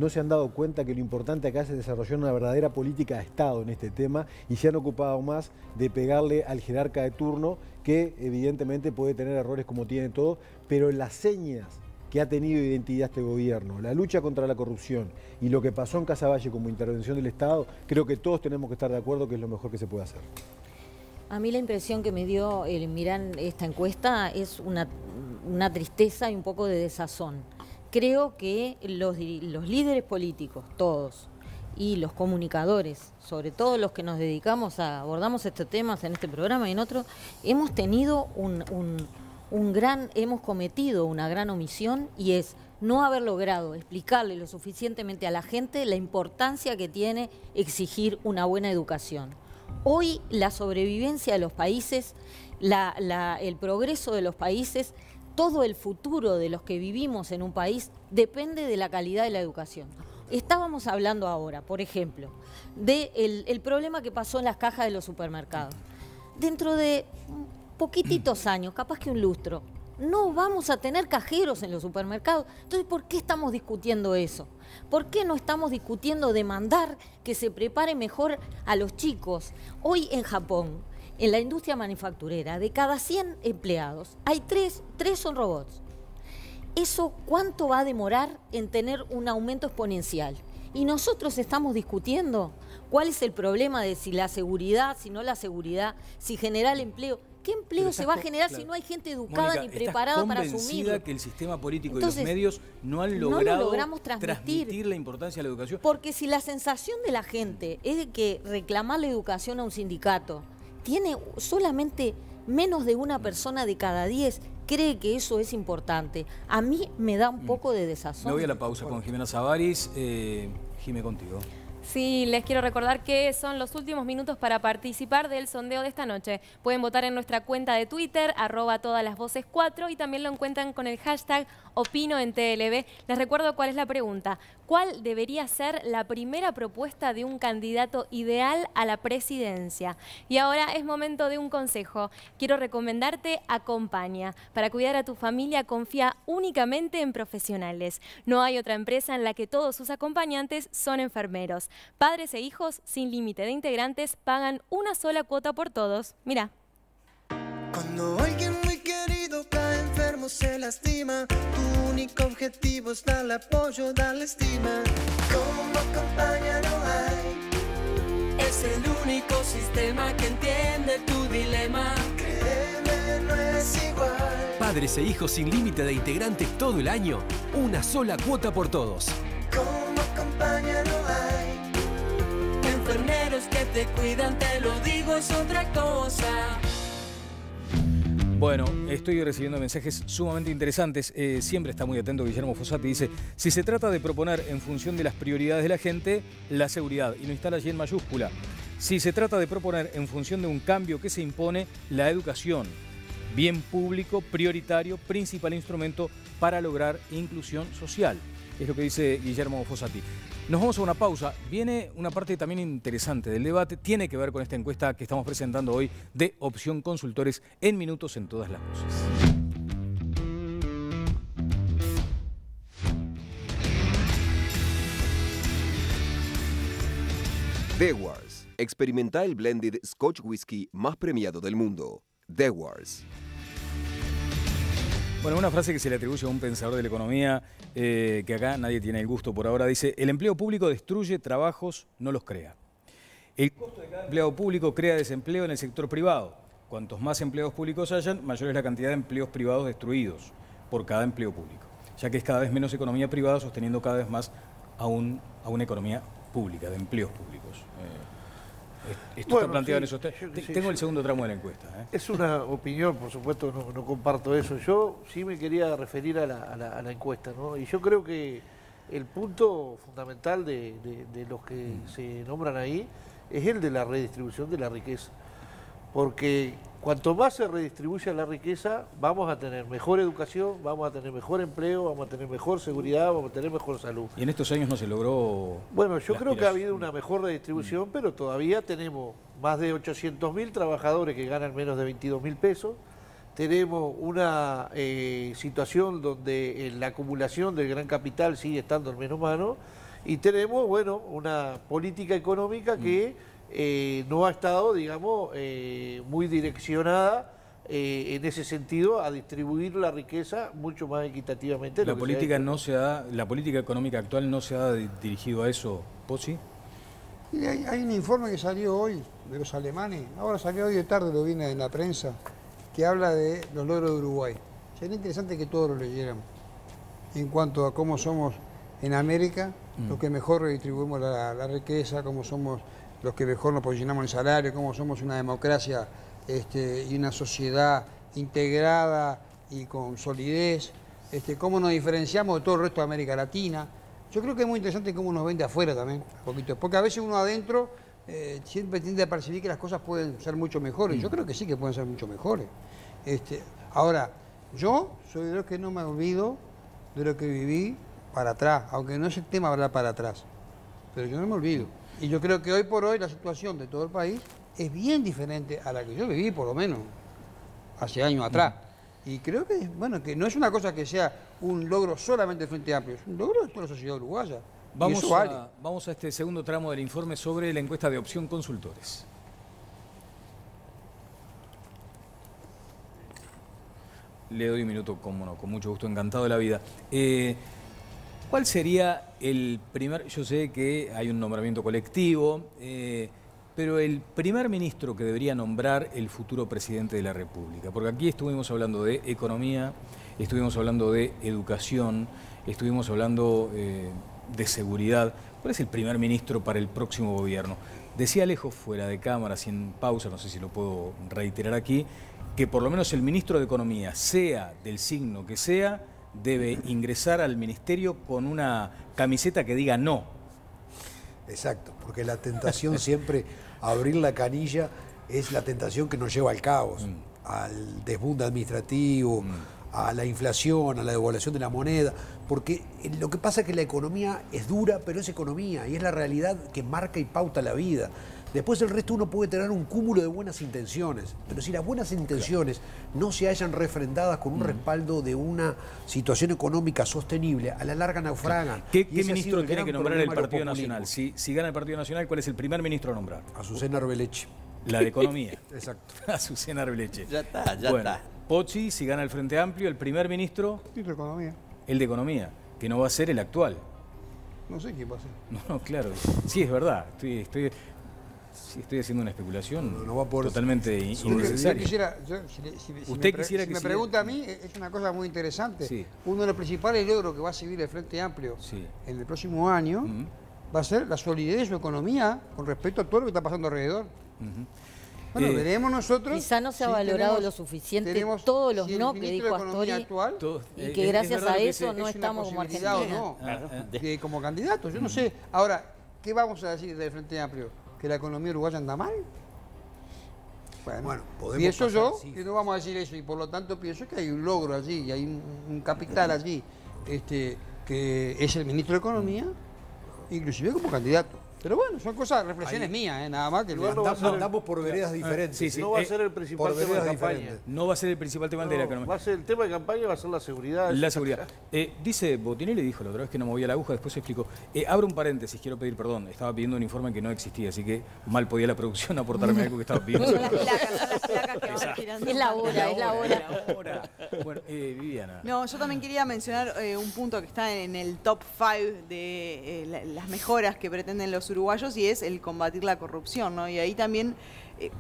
se han dado cuenta que lo importante acá es desarrollar una verdadera política de Estado en este tema y se han ocupado más de pegarle al jerarca de turno, que evidentemente puede tener errores como tiene todo, pero las señas que ha tenido identidad este gobierno, la lucha contra la corrupción y lo que pasó en Casaballe como intervención del Estado, creo que todos tenemos que estar de acuerdo que es lo mejor que se puede hacer. A mí la impresión que me dio el mirar esta encuesta es una tristeza y un poco de desazón. Creo que los líderes políticos, todos, y los comunicadores, sobre todo los que nos dedicamos abordamos estos temas en este programa y en otros, hemos tenido hemos cometido una gran omisión, y es no haber logrado explicarle lo suficientemente a la gente la importancia que tiene exigir una buena educación. Hoy la sobrevivencia de los países, el progreso de los países, todo el futuro de los que vivimos en un país depende de la calidad de la educación. Estábamos hablando ahora, por ejemplo, del problema que pasó en las cajas de los supermercados. Dentro de poquititos años, capaz que un lustro, no vamos a tener cajeros en los supermercados. Entonces, ¿por qué estamos discutiendo eso? ¿Por qué no estamos discutiendo demandar que se prepare mejor a los chicos? Hoy en Japón, en la industria manufacturera, de cada 100 empleados, hay 3 son robots. ¿Eso cuánto va a demorar en tener un aumento exponencial? Y nosotros estamos discutiendo cuál es el problema de si la seguridad, si no la seguridad, si generar empleo. ¿Qué empleo se va a generar si no hay gente educada ni preparada para asumirlo? ¿Estás convencida que el sistema político y los medios no han logrado transmitir la importancia de la educación? Porque si la sensación de la gente es de que reclamar la educación a un sindicato tiene solamente menos de una persona de cada 10 cree que eso es importante, a mí me da un poco de desazón. Me voy a la pausa con Jimena Savaris. Jimé, contigo. Sí, les quiero recordar que son los últimos minutos para participar del sondeo de esta noche. Pueden votar en nuestra cuenta de Twitter, @todaslasvoces4, y también lo encuentran con el hashtag Opino en TLB. Les recuerdo cuál es la pregunta. ¿Cuál debería ser la primera propuesta de un candidato ideal a la presidencia? Y ahora es momento de un consejo. Quiero recomendarte Acompaña. Para cuidar a tu familia, confía únicamente en profesionales. No hay otra empresa en la que todos sus acompañantes son enfermeros. Padres e hijos sin límite de integrantes pagan una sola cuota por todos. Mira. Cuando alguien muy querido cae enfermo, se lastima, tu único objetivo es darle apoyo, darle estima. Como Acompaña no hay, es el único sistema que entiende tu dilema. Créeme, no es igual. Padres e hijos sin límite de integrantes todo el año, una sola cuota por todos. Como Acompaña no hay, enfermeros que te cuidan, te lo digo, es otra cosa. Bueno, estoy recibiendo mensajes sumamente interesantes. Siempre está muy atento Guillermo Fossati. Dice, si se trata de proponer en función de las prioridades de la gente, la seguridad. Y lo instala allí en mayúscula. Si se trata de proponer en función de un cambio que se impone, la educación. Bien público, prioritario, principal instrumento para lograr inclusión social. Es lo que dice Guillermo Fossati. Nos vamos a una pausa. Viene una parte también interesante del debate. Tiene que ver con esta encuesta que estamos presentando hoy de Opción Consultores en Minutos en Todas las Voces. Dewar's. Experimenta el blended Scotch Whisky más premiado del mundo. Dewar's. Bueno, una frase que se le atribuye a un pensador de la economía, que acá nadie tiene el gusto por ahora, dice: el empleo público destruye trabajos, no los crea. El costo de cada empleado público crea desempleo en el sector privado. Cuantos más empleados públicos hayan, mayor es la cantidad de empleos privados destruidos por cada empleo público, ya que es cada vez menos economía privada sosteniendo cada vez más a una economía pública, de empleos públicos. Esto está planteado en esos Tengo el segundo tramo de la encuesta. Es una opinión, por supuesto, no comparto eso. Yo sí me quería referir a la encuesta, ¿no? Y yo creo que el punto fundamental de los que se nombran ahí es el de la redistribución de la riqueza. Porque cuanto más se redistribuya la riqueza, vamos a tener mejor educación, vamos a tener mejor empleo, vamos a tener mejor seguridad, vamos a tener mejor salud. ¿Y en estos años no se logró? Bueno, yo creo que ha habido una mejor redistribución, pero todavía tenemos más de 800.000 trabajadores que ganan menos de 22.000 pesos. Tenemos una situación donde la acumulación del gran capital sigue estando en menos manos. Y tenemos, bueno, una política económica que no ha estado, digamos, muy direccionada en ese sentido a distribuir la riqueza mucho más equitativamente. La política económica actual no se ha dirigido a eso, ¿Pozzi? Hay un informe que salió hoy de los alemanes, ahora salió hoy de tarde, lo vine en la prensa, que habla de los logros de Uruguay. Sería interesante que todos lo leyeran en cuanto a cómo somos en América, los que mejor redistribuimos la riqueza, cómo somos los que mejor nos posicionamos en el salario, cómo somos una democracia y una sociedad integrada y con solidez, cómo nos diferenciamos de todo el resto de América Latina. Yo creo que es muy interesante cómo nos ven de afuera también, un poquito, porque a veces uno adentro siempre tiende a percibir que las cosas pueden ser mucho mejores. Yo creo que sí que pueden ser mucho mejores. Ahora, yo soy de los que no me olvido de lo que viví para atrás, aunque no es el tema hablar para atrás, pero yo no me olvido. Y yo creo que hoy por hoy la situación de todo el país es bien diferente a la que yo viví, por lo menos, hace años atrás. Y creo que, bueno, que no es una cosa que sea un logro solamente del Frente Amplio, es un logro de toda la sociedad uruguaya. Vamos a este segundo tramo del informe sobre la encuesta de Opción Consultores. Le doy un minuto, con mucho gusto, encantado de la vida. ¿Cuál sería el primer? Yo sé que hay un nombramiento colectivo, pero el primer ministro que debería nombrar el futuro presidente de la República, porque aquí estuvimos hablando de economía, estuvimos hablando de educación, estuvimos hablando de seguridad. ¿Cuál es el primer ministro para el próximo gobierno? Decía Alejo fuera de cámara, sin pausa, no sé si lo puedo reiterar aquí, que por lo menos el ministro de Economía, sea del signo que sea, debe ingresar al ministerio con una camiseta que diga no. Exacto, porque la tentación siempre, abrir la canilla, es la tentación que nos lleva al caos, al desbunde administrativo, a la inflación, a la devaluación de la moneda, porque lo que pasa es que la economía es dura, pero es economía y es la realidad que marca y pauta la vida. Después el resto uno puede tener un cúmulo de buenas intenciones, pero si las buenas intenciones no se hallan refrendadas con un respaldo de una situación económica sostenible, a la larga naufragan. ¿Qué ministro tiene que nombrar el Partido Nacional? Si gana el Partido Nacional, ¿cuál es el primer ministro a nombrar? Azucena Arbeleche. La de Economía. Exacto. Azucena Arbeleche. Ya está. Pozzi, si gana el Frente Amplio, el primer ministro... El de Economía. El de Economía, que no va a ser el actual. No sé quién va a ser. No, claro. Sí, es verdad. Estoy haciendo una especulación totalmente innecesaria. Si me pregunta a mí, es una cosa muy interesante. Sí. Uno de los principales logros que va a seguir el Frente Amplio en el próximo año va a ser la solidez de su economía con respecto a todo lo que está pasando alrededor. Bueno, veremos nosotros. Quizá no se ha valorado lo suficiente todos los no que dijo Astori y que gracias a eso no estamos como Argentina. Como candidatos, yo no sé. Ahora, ¿qué vamos a decir del Frente Amplio? ¿Que la economía uruguaya anda mal? Bueno, pienso yo que no vamos a decir eso y por lo tanto pienso que hay un logro allí y hay un capital allí que es el ministro de Economía, inclusive como candidato. Pero bueno, son cosas, reflexiones mías, nada más que andamos por veredas diferentes. No va a ser el principal tema de campaña. No va a ser el principal tema de la economía. Va a ser el tema de campaña, va a ser la seguridad. La seguridad. Dice, Botinelli dijo la otra vez que no movía la aguja, después se explicó. Abro un paréntesis, quiero pedir perdón. Estaba pidiendo un informe que no existía, así que mal podía la producción aportarme algo que estaba pidiendo. Son las placas que van tirando. Es la hora. Bueno, Viviana. No, yo también quería mencionar un punto que está en el top 5 de las mejoras que pretenden los uruguayos y es el combatir la corrupción, ¿no? Y ahí también,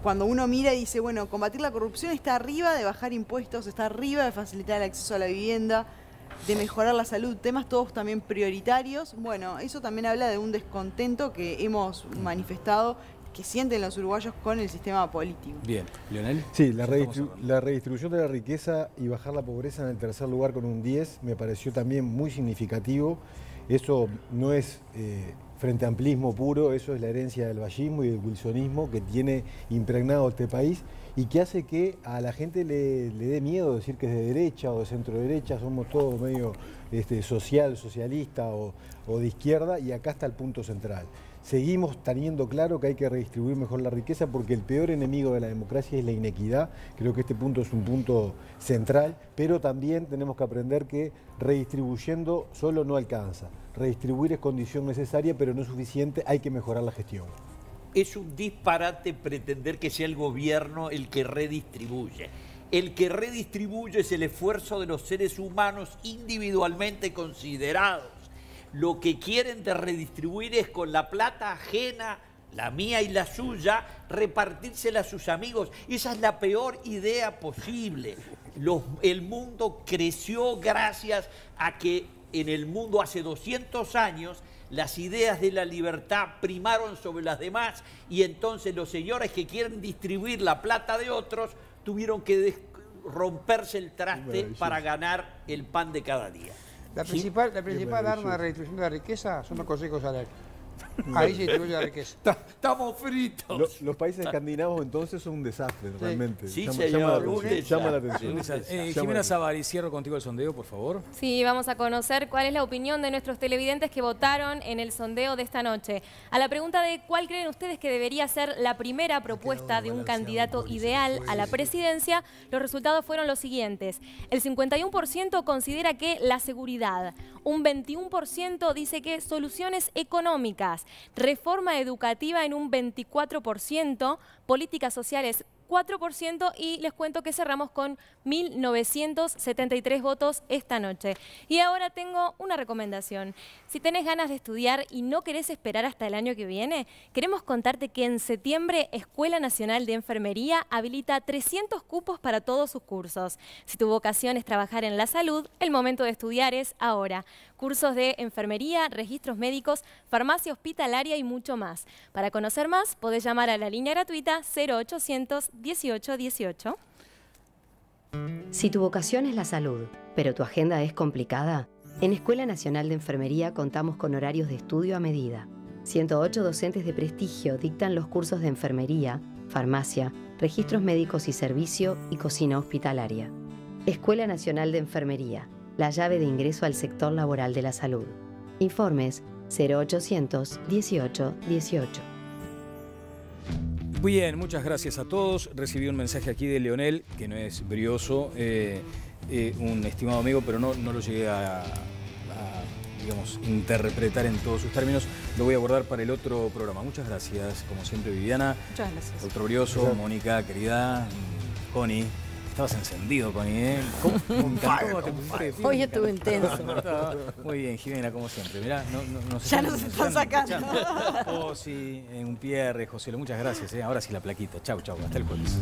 cuando uno mira y dice, bueno, combatir la corrupción está arriba de bajar impuestos, está arriba de facilitar el acceso a la vivienda, de mejorar la salud, temas todos también prioritarios. Bueno, eso también habla de un descontento que hemos manifestado, que sienten los uruguayos con el sistema político. Bien, Leonel. Sí, la redistribución de la riqueza y bajar la pobreza en el tercer lugar con un 10 me pareció también muy significativo. Eso no es frente amplismo puro, eso es la herencia del vallismo y del wilsonismo que tiene impregnado este país y que hace que a la gente le dé miedo decir que es de derecha o de centro derecha, somos todos medio socialista o de izquierda, y acá está el punto central. Seguimos teniendo claro que hay que redistribuir mejor la riqueza porque el peor enemigo de la democracia es la inequidad. Creo que este punto es un punto central, pero también tenemos que aprender que redistribuyendo solo no alcanza. Redistribuir es condición necesaria, pero no es suficiente, hay que mejorar la gestión. Es un disparate pretender que sea el gobierno el que redistribuye. El que redistribuye es el esfuerzo de los seres humanos individualmente considerados. Lo que quieren de redistribuir es con la plata ajena, la mía y la suya, repartírsela a sus amigos. Esa es la peor idea posible. El mundo creció gracias a que en el mundo hace 200 años las ideas de la libertad primaron sobre las demás y entonces los señores que quieren distribuir la plata de otros tuvieron que romperse el traste para ganar el pan de cada día. La principal arma de redistribución de la riqueza son los consejos salarios. Ahí se distribuye la riqueza. Estamos fritos. Los países escandinavos entonces son un desastre, realmente. Sí, llama la atención. Jimena Savari, cierro contigo el sondeo, por favor. Sí, vamos a conocer cuál es la opinión de nuestros televidentes que votaron en el sondeo de esta noche. A la pregunta de cuál creen ustedes que debería ser la primera propuesta de un candidato ideal a la presidencia, los resultados fueron los siguientes. El 51% considera que la seguridad, un 21% dice que soluciones económicas, reforma educativa en un 24%, políticas sociales 4% y les cuento que cerramos con 1.973 votos esta noche. Y ahora tengo una recomendación. Si tenés ganas de estudiar y no querés esperar hasta el año que viene, queremos contarte que en septiembre Escuela Nacional de Enfermería habilita 300 cupos para todos sus cursos. Si tu vocación es trabajar en la salud, el momento de estudiar es ahora. Cursos de enfermería, registros médicos, farmacia hospitalaria y mucho más. Para conocer más, podés llamar a la línea gratuita 0800 18 18. Si tu vocación es la salud, pero tu agenda es complicada, en Escuela Nacional de Enfermería contamos con horarios de estudio a medida. 108 docentes de prestigio dictan los cursos de enfermería, farmacia, registros médicos y servicio y cocina hospitalaria. Escuela Nacional de Enfermería, la llave de ingreso al sector laboral de la salud. Informes 0800 18 18. Muy bien, muchas gracias a todos. Recibí un mensaje aquí de Leonel, que no es brioso, un estimado amigo, pero no lo llegué a digamos, interpretar en todos sus términos. Lo voy a guardar para el otro programa. Muchas gracias, como siempre, Viviana. Muchas gracias. Doctor Brioso, Mónica, querida, Connie. Estabas encendido, Connie, ¿eh? Hoy estuve intenso. Muy bien, Jimena, como siempre. Mirá, ya nos están sacando. Oh, sí, un Pierre, José, muchas gracias. Ahora sí la plaquita. Chau, chau. Hasta el jueves.